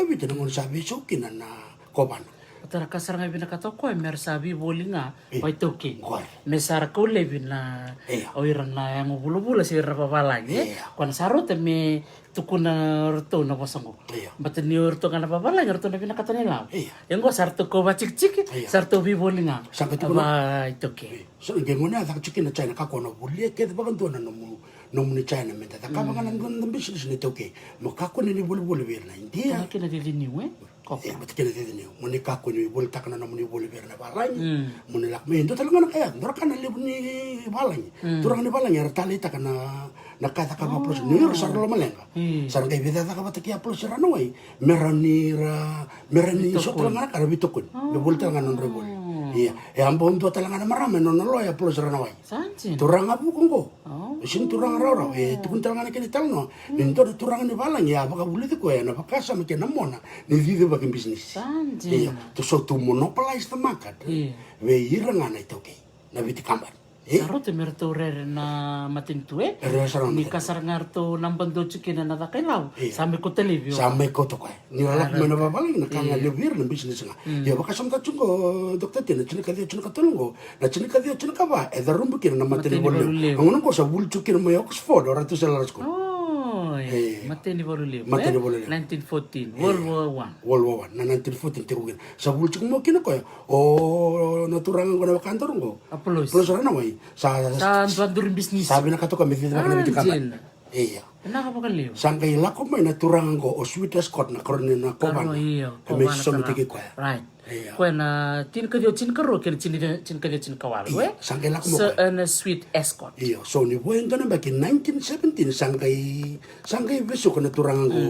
vita ngon sabi so kina na koban Tara kasar nga binakato ko mer sabi bolinga oi toki mesar ko lebi na oiran na yang bulu-bulu si rapapalang kon sarot me tukuna rto na basango baten ni rto kana papalang rto na binakato nila yang ko sarto ko bacik-cik sarto bi bolinga ba toki so ngengona ta chikin na China ka kono bulie ke ba kanto na no ni China menta ta ka ba kana ngam business ni toki mo ka ko ni bulu-bulu virna india kina diniwe batikena dini muni kako ni bol takana na muni bol berna balani muni lak me ndo talanga na kaya ndora kana lebu ni balani turang ni balani ratali takana na kata ka ba pros ni sar lo malenga sar ga beda ka bataki aplos rano wai merani so talanga ka bitokun be bol talanga non rebol iya e ambon do talanga na marame non lo ya aplos rano wai turang abu kongo sin turang raro tukun talanga na kini talno ndo turang ni balani ya baka bulite ko ya na baka sa me na mona ni vive in business. To so to monopolize the market. We iranga na itoke. Na viti kambar. Sarot merto rere na matintue. Ni kasar ngarto nambando chikina na dakailaw. Same ko televio. Same ko to kai. Ni wala ko na babaling na kanga levir na business nga. Ya baka sam tachungo Dr. Tina chinika tulungo. Na chinika ba e darumbu kina na matini bolle. Ngono ko sa bulchu kina mo Oxford ora to sa lasko. Mateni Volulib. Mateni Volulib. 1914. World War I. World War I. Na 1914 tiko gina. Sa bulchuk mo kina ko o naturangan ko na kantor ko. Apulos. Apulos na way. Sa during business. sabi na kato kami na kaman. Vakalevu. Sangkay lako may naturangan ko o sweet escort na karon na koban. Kami sumitigi ko. Right. Kaya na tinkadio tinkaro kaya tinkadio tinkawal. Sangkay lako mo ko. So sweet escort. Iyo. So ni buhay ka na back in 1917 sangkay beso ko naturangan ko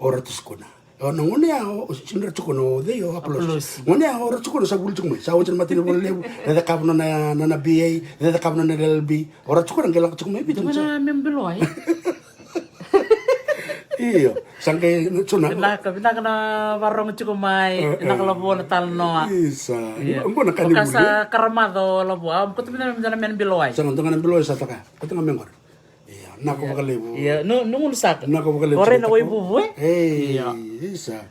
oratus ko na. Nangune ako sinra ko no deyo apulos. Ngune ako oratus ko sa bulchuk mo. Sa wajan matino levu. Dada kapno na BA, dada kapno na LLB. Oratus ko nang galak ko may bitin. Mana membeloy. Iyo, sangkay suna. Vinaka na warong cukup mai, nakalabo na talno. Isa. Ang na kanibuli. Kasa karamado labo, am kutu na men biloy. Sangan tungan biloy sa taka. Kutu ngamen ngor. Iya, nako vakalevu. Iya, nungul sak. Nako vakalevu. Ore na way bubu. Iya, isa.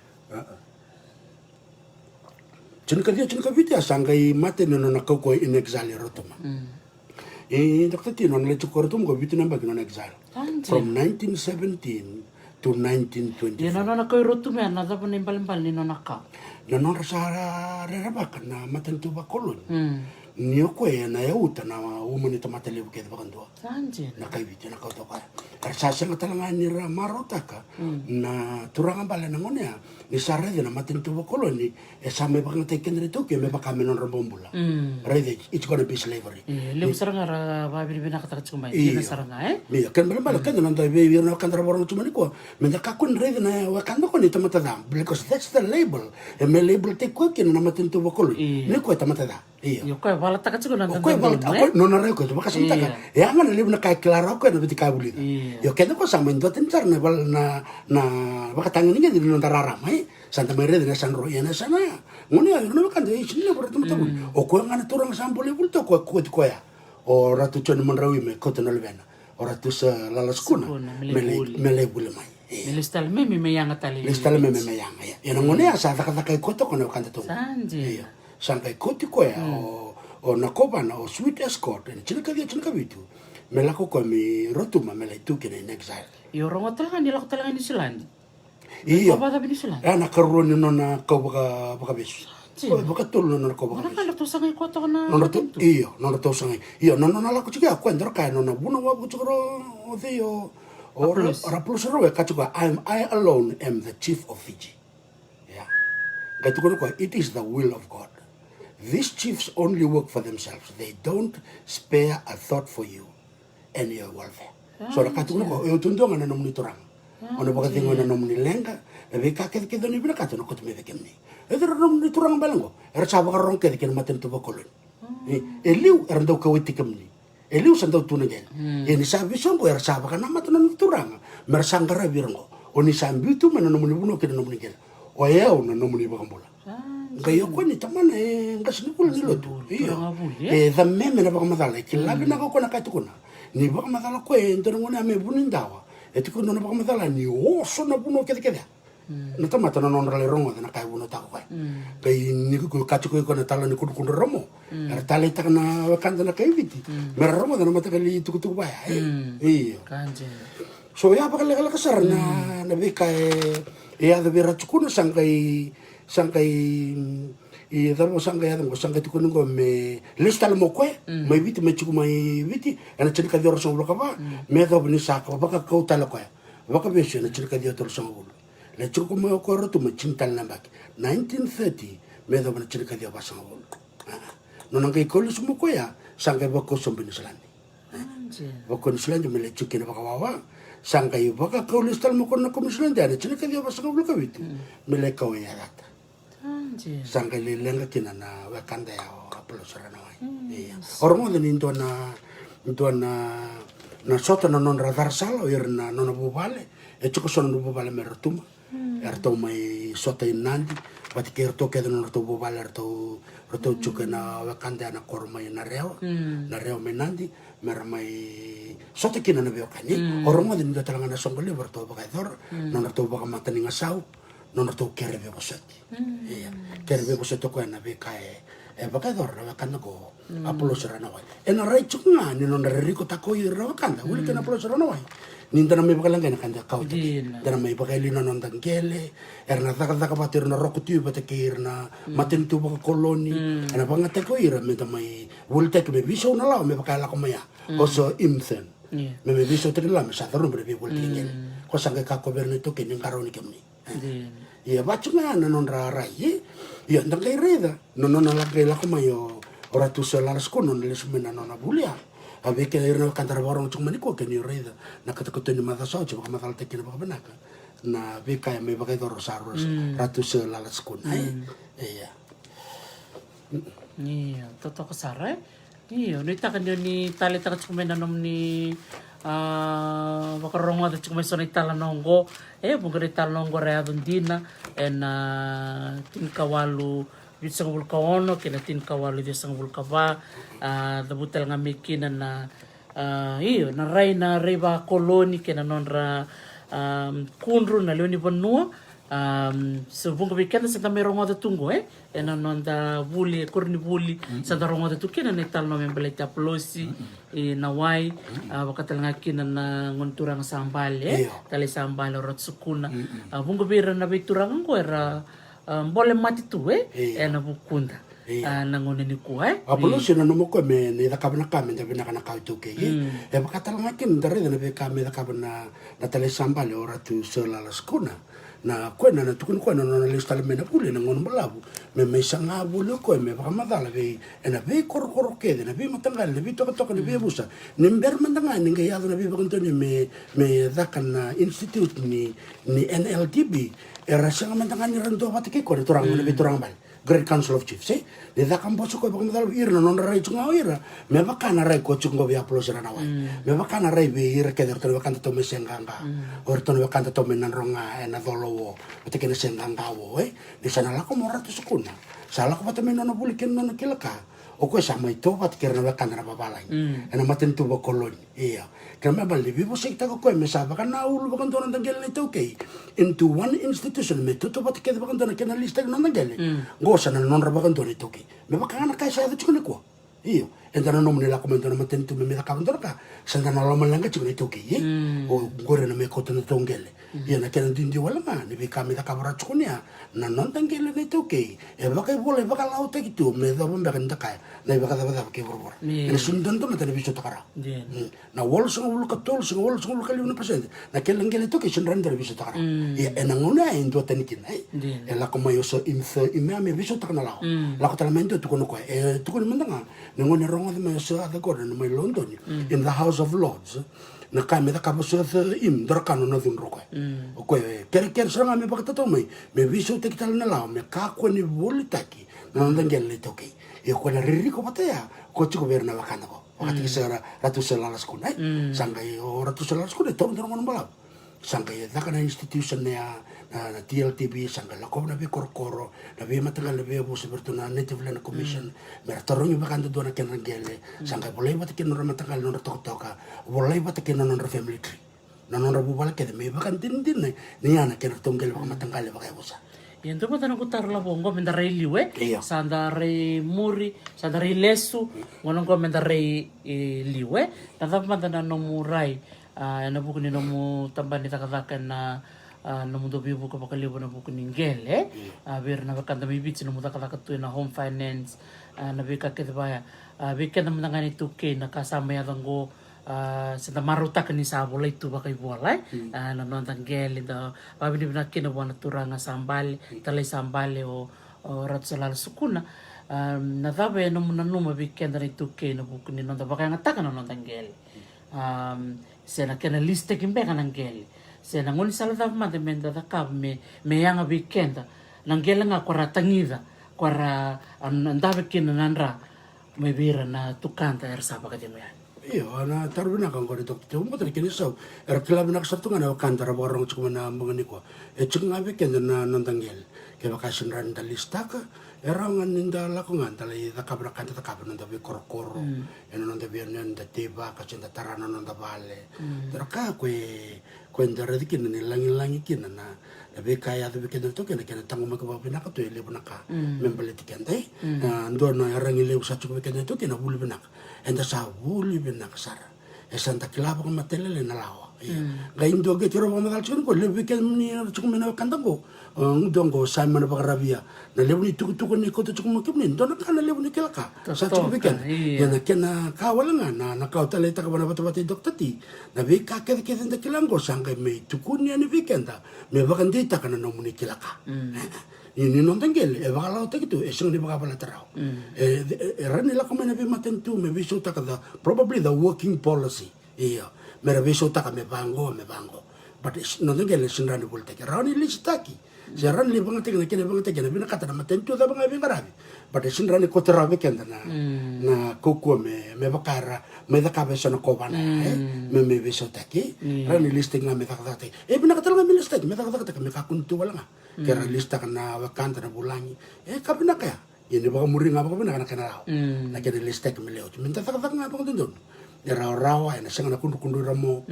Cun kavitia sangkay mate no nakoko in exile rotoma. Dr. Tino na chukor tum go bitu namba in exile. From 1917 to 1924. Yan na koy rotume na da pa nimbal ni no nakka. Nanon sa rerabakan na matentu vakoloni. Niyo ko na yauta na umanita matalevu ke bakando. Na kaibiti na kauto ka. Karsasa nga talaga ni marotaka na turangan bala na ngonya. Ni sarede na matentu vakoloni sa may bakang taken rito ke may baka menon rambombula. Right, it's gonna be slavery. Levu sarang ara babir Vinaka kumai. Ina sarang Iya, kan bala kan nan da be na kan borong cuma ni ko. Men ka kun rede na wakanda ko ni tamatadam because that's the label. E me label tiko ke na matentu vakoloni. Ni ko tamatadam. Iya. Yo koy wala taka chuko nan. Koy wala ako no na reko to baka samta ka. Ya nga na levu na kay klaro ko na biti kabuli. Yo kaya ko sa mendo tentar na bal na baka tangan ni no tararamay. Santa Maria de San Roy na sana. Ngoni no kan de sini na bertemu tamu. O ko nga na turang sa ambole bulto ko ya. O ratu chon man rawi me ko to na levena. O ratu sa lalaskuna. Mele bule mai. Melistal meme mayanga tali. Melistal meme mayanga ya. Ya ngoni asa ta kay ko to ko na kan to. Sanje. Sangkay koti ko ya o nakoba na o sweet escort en chilka bitu melako ko mi rotuma melaitu kene in exile yo rongo talaga nila ko talaga ni silandi iyo baba tabi ni silandi na karon no na ko baka besu baka tulo na ko baka na to sangay ko to na iyo no to sangay iyo no la ko chiga ko ndro ka no na buno wa ko choro o de yo o rapulso ro ka chuga I alone am the chief of Fiji yeah gatu ko it is the will of God. These chiefs only work for themselves. They don't spare a thought for you and your welfare. So rakatuno ko eu tundonga na nomni turang. Ono baka tingo na nomni lenga, ebe ka ke doni bina katuno ko tume kemni. Eder nomni turang balango. Era saba ka ronke de ken maten to vakoloni. Eliu era ndo ka witi kemni. Eliu sandau tunegen. Ni sabi songo era saba ka na matano turang. Mersangara birango. Oni sambi tu mana nomni buno ke nomni gel. O yeo na nomni bakambola. Kayo ko ni tamana ngas ni kula ni lotu. The meme na baka madala kilabi na ko na katukuna. Ni baka madala ko ndoro ngona me bunindawa. Etiko no baka madala ni oso na buno kede. Na tamata na non rale rongo na kai buno ta ko. Kay ni ko katuko ko na tala ni kudu romo. Er tala ta na wakanda na kai viti. Mer romo na mata kali tukutu ba. Iyo. Kanje. So ya baka la kasar na bika ya de biratukuna sangkay damo sangkay tukunin ko me listal mo ko may viti me chuku may viti ana chika dior sa ulo ka ba me do ni saka baka ko tala ko baka besyo na chika dior sa ulo le chuku mo ko roto me chintal na bak 1930 me do na chika dior sa ulo no nang kay kolos mo ko ya sangkay bako sa binislandi bako ni slandi me le chuki na baka wawa sangkay baka ko listal mo ko na komislandi ana chika dior sa ulo ka viti me le ko ya data sangkay lenga kina na wakanda ya apulos rana wai. Iya. Orang mo din na sota na non radar sala ir na non bubale. E chuko son bubale mertuma. Erto mai sota inandi. Pati kerto ke non erto bubale erto chuko na wakanda na korma na reo. Na reo menandi meramai sota kina na beokani. Orang mo din talanga na songgole berto bakaidor. Non erto baka matani ngasau. Non to kerebe bosati. Iya. Kerebe bosati ko na be baka dor na wakanda ko apulo serana wai ena rai chunga ni non riko tako i wakanda uli kena apulo serana wai ninda na may bakalang kaya kanda kau taki dana may bakali na non tangkele erna taka patir na roku tiu batakir na matintu baka koloni ana banga tako ira meta may wulte ke may biso na lao may bakala ko maya also imthen may biso tiri la may satarum bre bi wulte ngel ko sanga ka governo to ke ningaroni kemni ya bachunga na non rarai ya ndang reda non la ko mayo ora tu sala skono le sumena non abulia ave ke irno kantar borong chung maniko ke ni reda na kata ni mata so chuba matal te kina Vinaka na ve kaya me bagai dor saros ratu sala skono iya iya toto kasare iya ni takan ni tali takan sumena nom ni vakarongo da chukuma sona itala nongo bungkari itala nongo rea dundina tin kawalu bisang vulkaono kena tin kawalu bisang vulkava da butel ngamikina na na rei vakoloni kena nonra KUDRU na leoni vanua so bunga bikena sa tamay rongo da tungo non da vuli kurni vuli sa da rongo da tukena na itala no membelai taplosi nawai wakatalanga kina na ngunturang sambale tali sambale rot sukuna bunga bira na biturang ko era bole mati tu na bukunda na ngone nikua apulo sina no mo ko me ni da kabna kame da bina kana ka tu ke wakatalanga kina da reda na be kame da kabna na tali sambale ora tu sola la skuna na kwena na tukun kwena na lista le mena pule na ngon malabu me sanga bulu ko me ba madala ve ena ve kor ke na ve matangal na ve to na ve busa nimber mandanga ninga ya na ve bakantoni me dakan institute ni NLTB era sanga mandanga ni rando batike ko torang na ve torang bal Great Council of Chiefs de dakan boso ko bakam dal irna non rai chunga ira me bakana rai ko chungo via plo serana wa me bakana rai ve ira ke der to bakanta to me senganga or to bakanta to me nanronga ena dolowo batike na senganga wo di sana la ko mora to sukuna sala ko batame no buliken no kilaka o ko sama ito batike na bakana na babalay ena matentu vakoloni iya kama bali vivo sekta ko me sa bakana ulu bakanto na dangel ni to okay into one institution me to batike bakanto na kena lista no dangel gosa na non rabakanto ni to okay me bakana kai sa to ko iyo entana no nila komento na matentu me da kabanto ka sanda na lo malanga chiko ni to okay o gore na me ko to na tongele iya na kena dindi wala ma ni be kami da kabara chunia na non dangel ni to okay e baka bole baka lao te kitu me da bomba kan kai na baka da ke borbor ni sundan to na television to kara na wol so wol ka tol so wol kali una presente na kelen ngele to ke sundan television to kara iya enangona endo tanikin e la como yo so info e me viso to kana lao la ko talamento to kono ko e to kono mandanga ngone rongo de me so ada ko no me London in the House of Lords na kame da kabo so im dorkano no dun roko ko ker sanga me bakta to me viso te kital na lao me ka ko ni volitaki na ndangel le toki e ko na ririko patea ko ti governa wakanda ko wakati sera ratu sela skuna sanga yo ratu sela skuna to ndoro ngono bala sanga ya da kana institution na TLTB sanga la ko na be korkoro na be matagal na be bo seperti na native land commission mer torong yung bakanda do na kenrangele sanga boleh bat ken no matagal no toka boleh bat ken no family tree na no rabu bala ke me bakan din ni ana ken tongel ba matagal ba kay bosa yan to mata ko tarla bongo mendarai liwe sandare muri sandare lesu ngono ko mendarai liwe na mata na no murai na buku ni no mu tambani takadakan na no mundo bibu ko vakalevu na buku ningele bir na bakanda mibitsi no muda kadakatu na home finance na bika kedbaya bika na mangani tuke na kasama ya dango sa maruta kani sa bolay tu bakay bolay na nontang gele da babini binakin na wana turanga sambale talay sambale o rat sa lal sukuna na dabe no nanuma bika na tuke na buku ni nonta bakay ngatakan na nontang gele sena kena liste kimbe kanang gele sena ngoni sala da mande menda da kab me yanga bikenda nangela nga kwara tangida kwara andabe kina nanra me bira na tukanta ersa bakadimya iyo na tarbina kan ko dito to mo tani so er klab na sa tunga na kantara borong chuma na mga niko e chunga be kenda na nandangel ke vacation ran da lista ka era ninda la ko nganta le da kabra kanta kabra nda be korokoro nda be nda teba ka cenda tarana nda vale tera ka ko ndara dikin ni langi kina na be kaya be kena to kena tango ma ka Vinaka to le bunaka membele tikende ndo no era ngi le usa chuko kena to kena bulu Vinaka enda sa bulu Vinaka sara e santa klaba ko matele le na lawa ga indo ke tiro ma dal chun ko le be ken ni chuko mena kandango ndongo Simon Bakarabia na levu ni tuku ni koto chuku mukimni ndona kana levu ni kelaka sa chuku biken yana kena kawalanga na kautale ta kabana bata dokter ti na be ka ke nda kilango sanga me tuku ni ani weekenda me bakandi ta kana no muni kelaka ini non tengel e bakala ta kitu e sing ni bakala tarao rani la komena be matentu me viso ta kada probably the working policy me viso ta me bango but non tengel sinrani bolte ke rani listaki Jaran li bang tek na kene bang tek na bina kata na matentu da bang bingarabi but sin rani kotera weekend na koko me bakara me da cabeza no kobana me beso taki rani listing na me da kata bina kata nga me listing me da kata me ka kuntu wala nga kera lista kana wakanta na bulangi kabina kaya ini baka muring apa bina kana kana na kene listing me leo minta kata nga bang tundun rawa na sanga na kundu ramo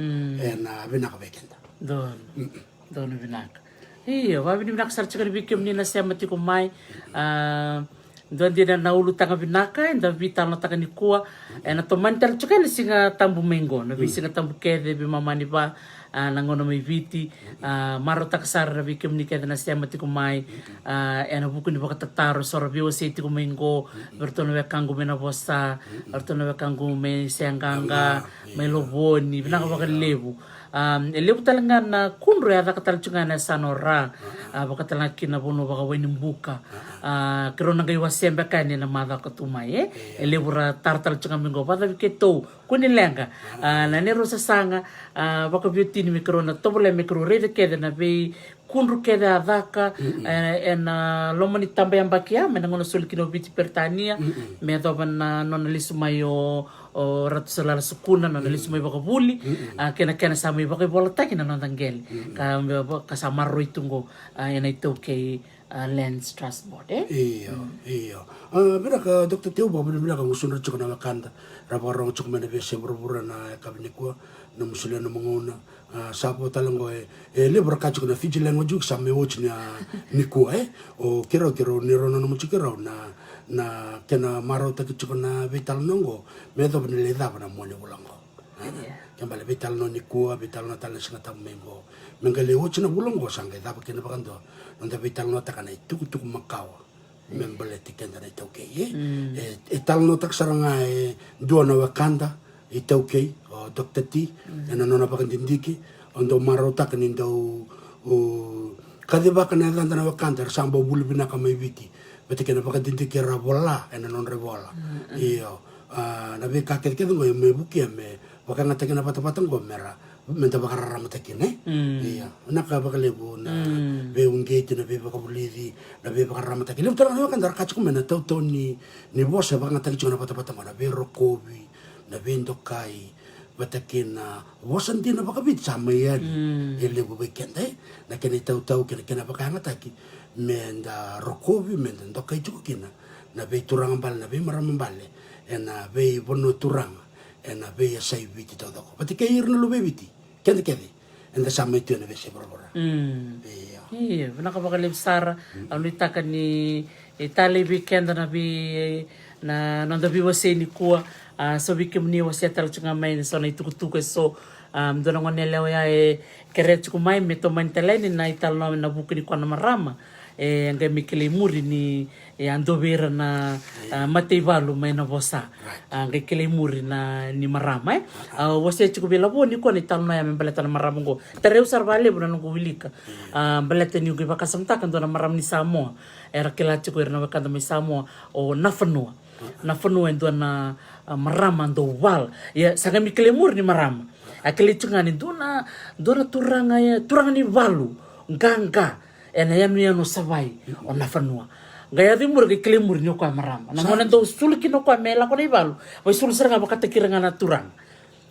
na bina ka weekend don Vinaka. Iya, wabi ni Vinaka sarchika bikim ni na sema tiko mai ndo dia na iulutaga Vinaka nda vital na taka nikua na tomantal chuka ni singa tambu mengo na singa tambu kede bi mamani ba na ngono mai viti maro taksar na bikim ni kede na sema tiko mai na buku ni baka tataro sora biwa se tiko mengo bertono we kangu mena bosa bertono we kangu me senganga me loboni Vinaka vakalevu levu talanga na KUDRU ya katal chunga na sanora bakatala kina bono baka weni mbuka kero na gaiwa sembe kani na madha katumai levu ra tartal chunga mingo bada biketo kuni lenga na nero sa sanga baka biotini mikro na tobole mikro rede kede na be KUDRU kede adaka na loma ni tamba yabaki ya mena ngono sulikino biti Peritania me adoban na nona lisu mayo o ratu salala sukuna na lisu mayo baka buli kena sama baka bola taki na nondangel ka samaro itungo yana ito kay Lens Transport iya bira ka dokter teu ba bira ka musun rachuk na makanda rabarong chuk mena bese burbura na nikua na musulia na mangona sapo talango le berka chuk na fiji lango juk sa me watch na nikua o kero niro na muchikero na kena maro ta chuk na vital nongo me do ne le dava na mole ulango kembali vital no nikua vital na tal singa tam membo mengale watch na ulango sanga dava kena bakando nda vital no ta kana tuk makawa membele tikenda na tauke tal no tak saranga dua na wakanda tauke o dokter ti na nona pakandindiki ondo marota kanindo o kadeba kana na wakanda sambo bulu Vinaka mai viti bete kana pakandindiki rabola na non revola io na be kaket ke ngo me buki me wakanga tekena patapatang go mera menta bakarara matakine iya naka vakalevu na be ungeti na be vakabulidi na be bakarara matakine utara na kan dar kachu mena tau ni bosa banga taki chona patapata na be rokobi na be ndokai batakina bosan din na bakabit sama yan levu bekende na kene tau kena bakanga taki menda rokobi menda ndokai chukina na be turang bal na be maramambale na be bono turang ena be sai viti todo pati ke irno lo bebiti kende enda sama itu na bese borbora iya Vinaka vakalevu sara aunitaka ni itali weekend na bi na nanda bi wase nikua so bikim ni wase tal chunga mai so na itukutuku so dona ngonele ya kere chuku mai meto manteleni na ital no na buku ni kwa na marama ngai mikele muri ni andovera na mateivalu mai na vosa ngai kele muri na ni marama wase chuku bela boni ko ni tal no ya membeleta na marama go tereu sarvale buna no wilika beleta ni go bakasamta kan dona maram ni Samoa era kela chuku era na bakanda mai Samoa o nafanua endo na marama ndo wal ya sanga mikele muri ni marama akele chunga ni dona turanga ni valu nganga ena yanu savai o nafanua gaya dimur ke kelemur ni ko marama na ngona do sulki no ko mela ko ibalu vai sul seranga bakata kiranga na turang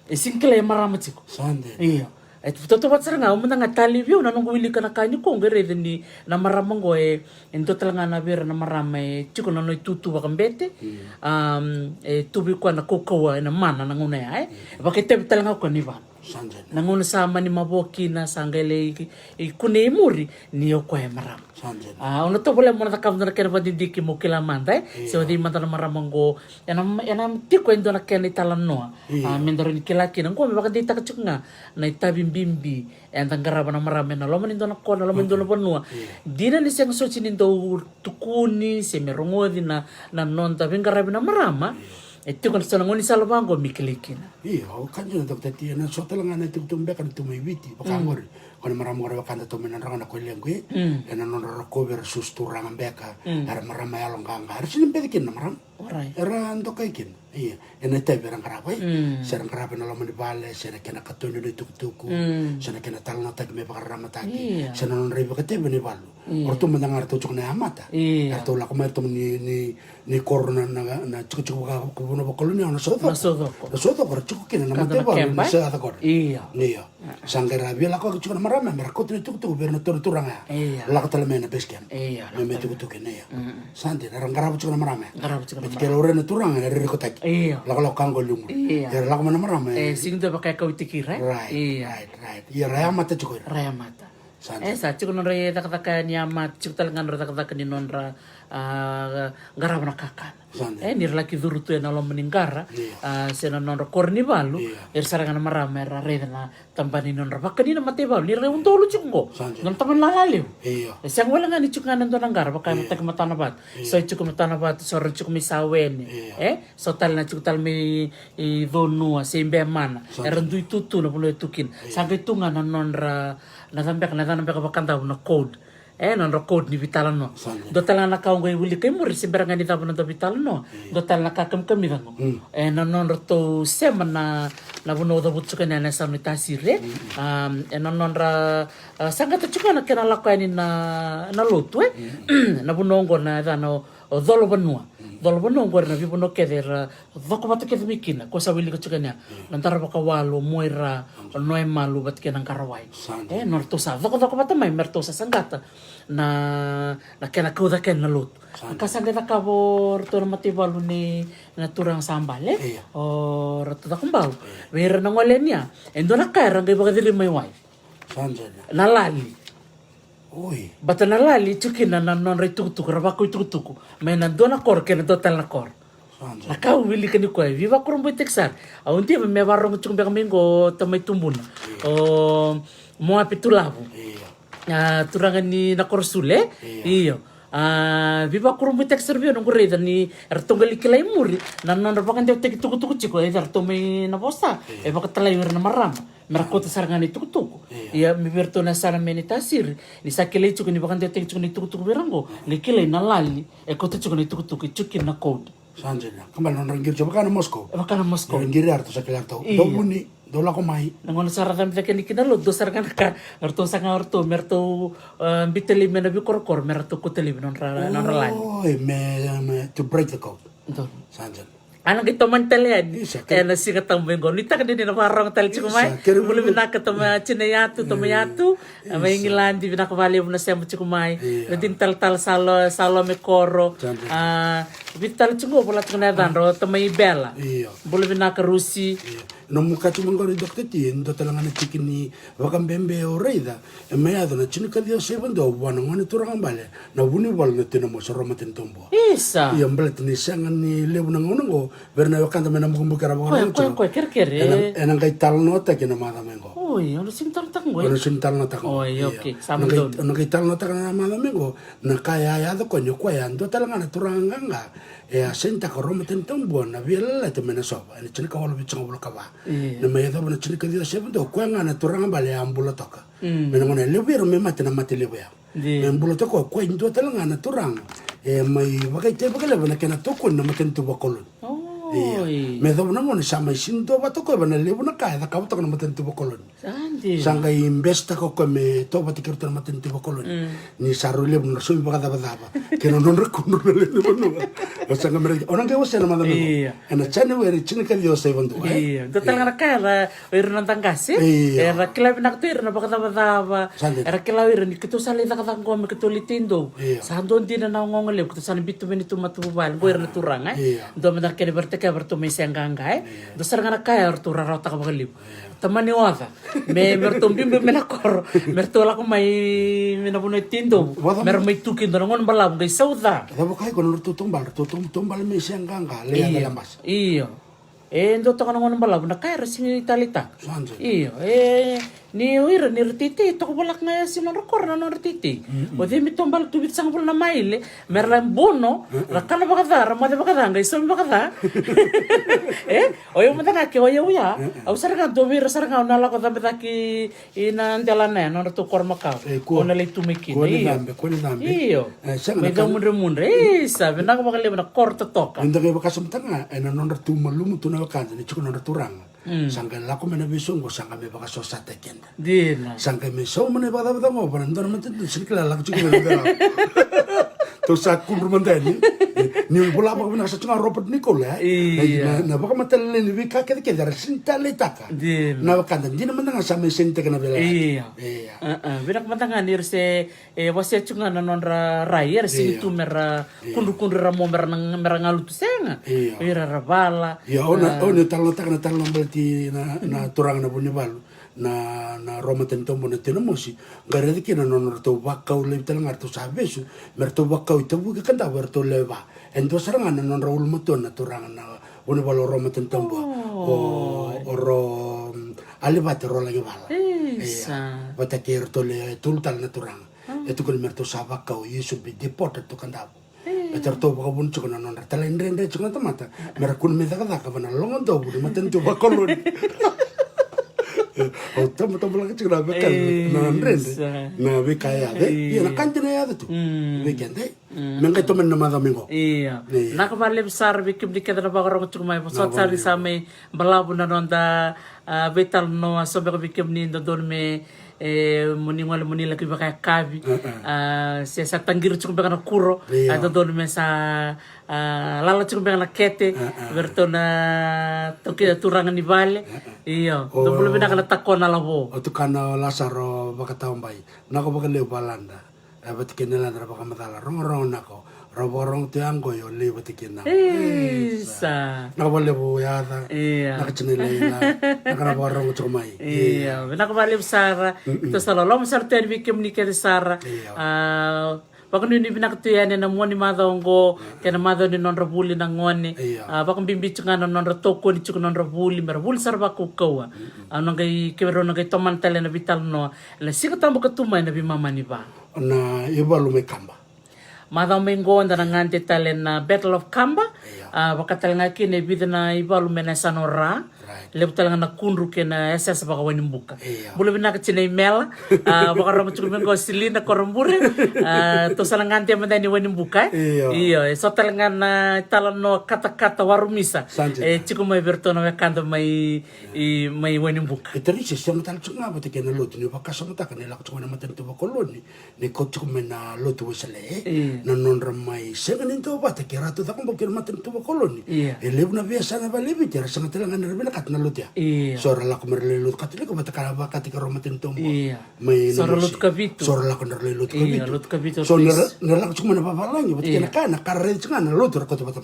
singkele marama chiko sande iya Toto watsaranga umanga talivyo na nungu wili kana kanyi ko ngere ni na maramango ento talanga na vera na marama chiko na no tutu bakambete tubi kwa na kokoa na mana na nguna ya bakete talanga ko ni bana na nguna sa mani maboki na sangele ikune muri ni ko e marama ono to bole mo na kamna na kena badidiki mo kila manda so di manda na maramango enam tiko endo na kena talanoa mendoro ni kila kina ko bakati takachunga na itabi bimbi and garaba na marami na loma nindo na kona loma nindo na banua dina ni siyang sochi nindo tukuni si merongodi na nonta bingarabi na marama ito kan sa ngoni sa labango mikilikina o kanyo na Dr. T na so talaga na tumbe kan tumibiti pakangor kono maramo ra kanda to menan ranga ko lengwe ena non ra cover sustura ngambeka ara marama ya longa ar sin pedikin na maram era ando kaikin ena tebe ranga ra bai serang ra na loma di bale sera kena katono de tukutuku sera kena talna tak me pakarama taki sera non rebe ka tebe ni balu orto mendangar to chukna amata arto la koma to ni korona na chuku ko bono vakoloni na sodo ko chuku kena na mate balu na sa ko iya sangera bia la ko chuku na marama mera ko tukutuku berna turanga la ka tala mena besken me tukutuku ne sante na rangara chuku na marama kero re na turanga re ko tak la ko kango lungu la ko na marama sing do bakay ka utikira right ya raya mata chuku raya mata sa chuku no re takataka ni amat chuku talangan ro takataka ni nonra garab na kakan nirla ki durutu na lo meningara sena non korni balu sarangan marama era re na tampani non bakani na mate balu nirla unto lu chungo non taman lalaliw sang wala nga ni chukan ndo nang garab kay matak matana bat so chuku matana bat so chuku misawen so tal na chuku tal mi donu sembe mana era ndu tutu na pulo tukin sang tunga na non ra na tambek bakanta na code non code ni vitalan no do tala na kaungo wili kay mo resiberanga ni tabo na do vitalan no do tala na kakam kami rango non to semana na buno do butsuka na sa no tasire non ra sanga to chuka na kena lakani na lotu na bunongo na dano dolo banua na bibono keder vako bata keder mikina ko sa wili ko chuka na nantara baka walo moira noe malu bat kenang karawai norto sa vako bata mai merto sa sangata na kena kauda ken na lut kasanga na kabor to na matibalu ni naturang sambale o rato da kumbau wera na ngolenya endo na kaira ngai baka dili mai wai nalali oi bata nalali chukina na non re tukutuku rabako tukutuku mai na dona kor ken do tal na kor nakau wili kani ko viva kurumbo texar aunti me barong chumbe kamingo tamay tumbun o mo apitulavu turangan ni nakorsule iyo viva kurumbu tek serbio nung kureda ni ertonggali kilay muri nanon rapakan dia tek tuku chiko ertomay na bosta baka talayor na marama merakota sarangan ni tuku ya miberto na sara meditasir ni sakilay chiko ni bakan dia tek chiko ni tuku berango ni kilay nalali kota chiko ni tuku chukin na code sanjena kamal non rangir coba kana Moskow rangir arto sakilay to domuni dola ko mai nangon saratan veke ni kinalo do sargan ka arto sanga arto merto biteli mena bi korkor merto kuteli non ralani oi me to break the code sanjan anang ito mantalian na siga tambeng gon nita kadini na parang tal chikumai bulu Vinaka tama yatu may ngilan di Vinaka valeu na sembo chikumai nadin tal salo me koro vital chungo bola tuna danro tama ibela bulu Vinaka rusi no muka cuma ngori Dr. T ndo talangan na chikin ni wakambembe o reida meado na chinika dio sebando wana ngone turang bale na buni bal na tinamo soroma tintombo isa iya mbele ni sangan ni levu na ngono berna wakanda mena mumbu kara bawang ko kerkere enang kai talno ta kina mada mengo oi ono sintar tango ono sintar na tango oi okay samdo ono kai talno ta kana mada mengo na kaya ya do konyo kwa ya ndo talangan na turang nga senta ko roma tintombo na veiyalayalati mena soba ni chinika walo bichanga bulakava na mai da bana chinika dio sebando kwa nga na turang bale ambula toka mena ngone levu me mate na mate levu ya ambula toka kwa ndo talangan na turang mai wakai te bakalevu na kena toko na mate ntu vakoloni Me do na ngone sama sinto ba to ko ba na levu na ka da ka to na maten tu vakoloni. Sandi. Sanga investa ko me to ba tikir to na maten tu vakoloni. Ni saru levu na so ba da ba. Ke no rekono le no. O sanga mere ona ke wose na manda no. Ana chane we ri chine ka dio se vandu. Do tala ka ra ir na tangasi. Era kila na ktir na ba da. Era kila ir ni kito sale da ka ngome kito litindo. Sando ndina na ngongole kito sale bitu meni tu matu bal go ir na turang do me da ke verte ke verto me senganga do saranga ka ir tu rara ta ka bagalib. Tamani wada me mertombi me na kor mertola ko mai me na buno tindo mer mai tukin do ngon balam dai sauda da bo kai ko no tu tumbal me senganga le ya mas iyo ndo to ngon balam na kai rasing italita iyo ni uira ni rtiti to ko balak nga sinon rekor na rtiti o de mi tombal tu bit sang bol na maile merla bono la kana bagada ma de bagada ngai so bagada o yo mata ke o yo ya au sarga do vir sarga na la ko da ki ina ndela na no to kor maka o na le tu meki ko ni nambe iyo me do mundre sa na ko bagale na kor to toka nda ke bakasum tanga ena no tu malumu tu na ka ni chuko no turang sanga la ko mena bisongo sanga me baka so sate kenda dina sanga me so mena bada mo para ndor mate sirkila la chuko mena to sa kumru mandani ni bola ba na sa tunga Robert Nicola na baka matale ni vika ke dar sinta letaka na baka ndina mandanga sa me sente kana bela virak matanga nir se wase chunga na nonra raier si tu mera kundu ra mo mera ngalutu senga ira rabala ona talo takana talo berarti na turang na punya balu na Roma tentombo na tenamosi garede ke na nonor to vakau le telangar to sabesu merto vakau itu buka kanda berto leva ento serangan na nonra ulmuto na turang na une balo Roma tentombo o ro alibate ro lagi bala bata ke erto le tultal na turang itu kun merto savakau yesu be deported to kanda Betar to baka bun chukuna nonra talendre chukuna tamata merakun me daga daga bana longon to budi maten to vakoloni o tamo lagi chukuna bekal na rende na bekaya de ya na kantene ya tu bekende menga to menna mada mengo iya nak bale besar bikim dikeda na bagarong chukuma posot sari same balabu na nonda betal no asobe bikim ni don me muningwala munila ki baka kavi sa tangir chung baka kuro ato don me sa lala chung baka kete berto na toki turangan ni vale iyo to bulu bina kala takon na labo o to kana lasaro baka tambai nako baka leo balanda abati kenela dra baka matala rong nako roborong tiango yo le batikina isa nako lebo yada nakachinela nakana borong chomai iya nako bale sara to sala lom sarten bikim ni ke sara bakon ni binaktuyan na mo ni madongo kena mado ni non rabuli na ngone bakon bimbi chunga non toko ni chunga non rabuli merabul sarba ko kawa ano gay kebero na gay toman tele na vital no la siko tambo katumay na bimama ni ba na ibalu me kamba madang mengo na ngante talen na Battle of Kamba bakatal nga kine bida na ibalu mena sanora lebutal nga na KUDRU ke na SS baka wanimbuka bulu bina ka chinay mela baka ramo chukumen ko silina korambure to sa ngante man ni wanimbuka iyo so tal nga na talan no kata warumisa chikumay berto na kanda may wanimbuka itari sistema tal chunga bote ke na lotu ni baka samata kanila ko chunga na matanto vakoloni ni ko chukumen na lotu wasale na non ramai senga ninto bata ke rato ta kombo ke matanto vakoloni levu na via sana balebi tera sanga telanga na rebena kat na lotia sora la komerle lut katile ko bata kana bakati ka romaten tombo mai sora lut kavitu sora la konerle lut kavitu so nera la chuma na babalangi bata kana kana karre chuma na lut ko bata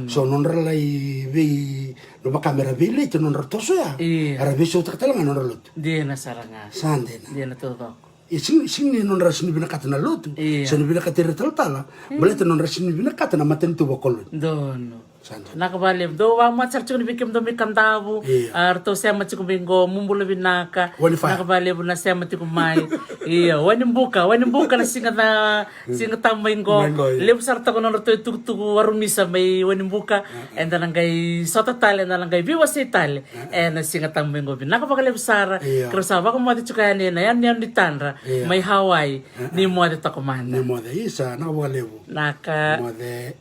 so non rela i vi no kamera vile te non ratoso ya ara viso ta telanga non lut dia na saranga sandena dia na todo sini non rasini binakata na lotu sini binakata retala baleta non rasini binakata na matentu vakoloni dono nakabale do wa matsar chukun bikim do mi kandavu arto sema chiku bingo mumbulu Vinaka nakabale bu na sema tiku mai iya wanimbuka na singa tamingo lebu sarta kono to tu warumisa mai wanimbuka enda nangai sota tale na nangai viwasi tale na singa tamingo Vinaka bakale sara krosa ba ko mati chukane na yan ditandra mai Hawaii ni mo de takomanda ni mo de isa nakabale naka mo de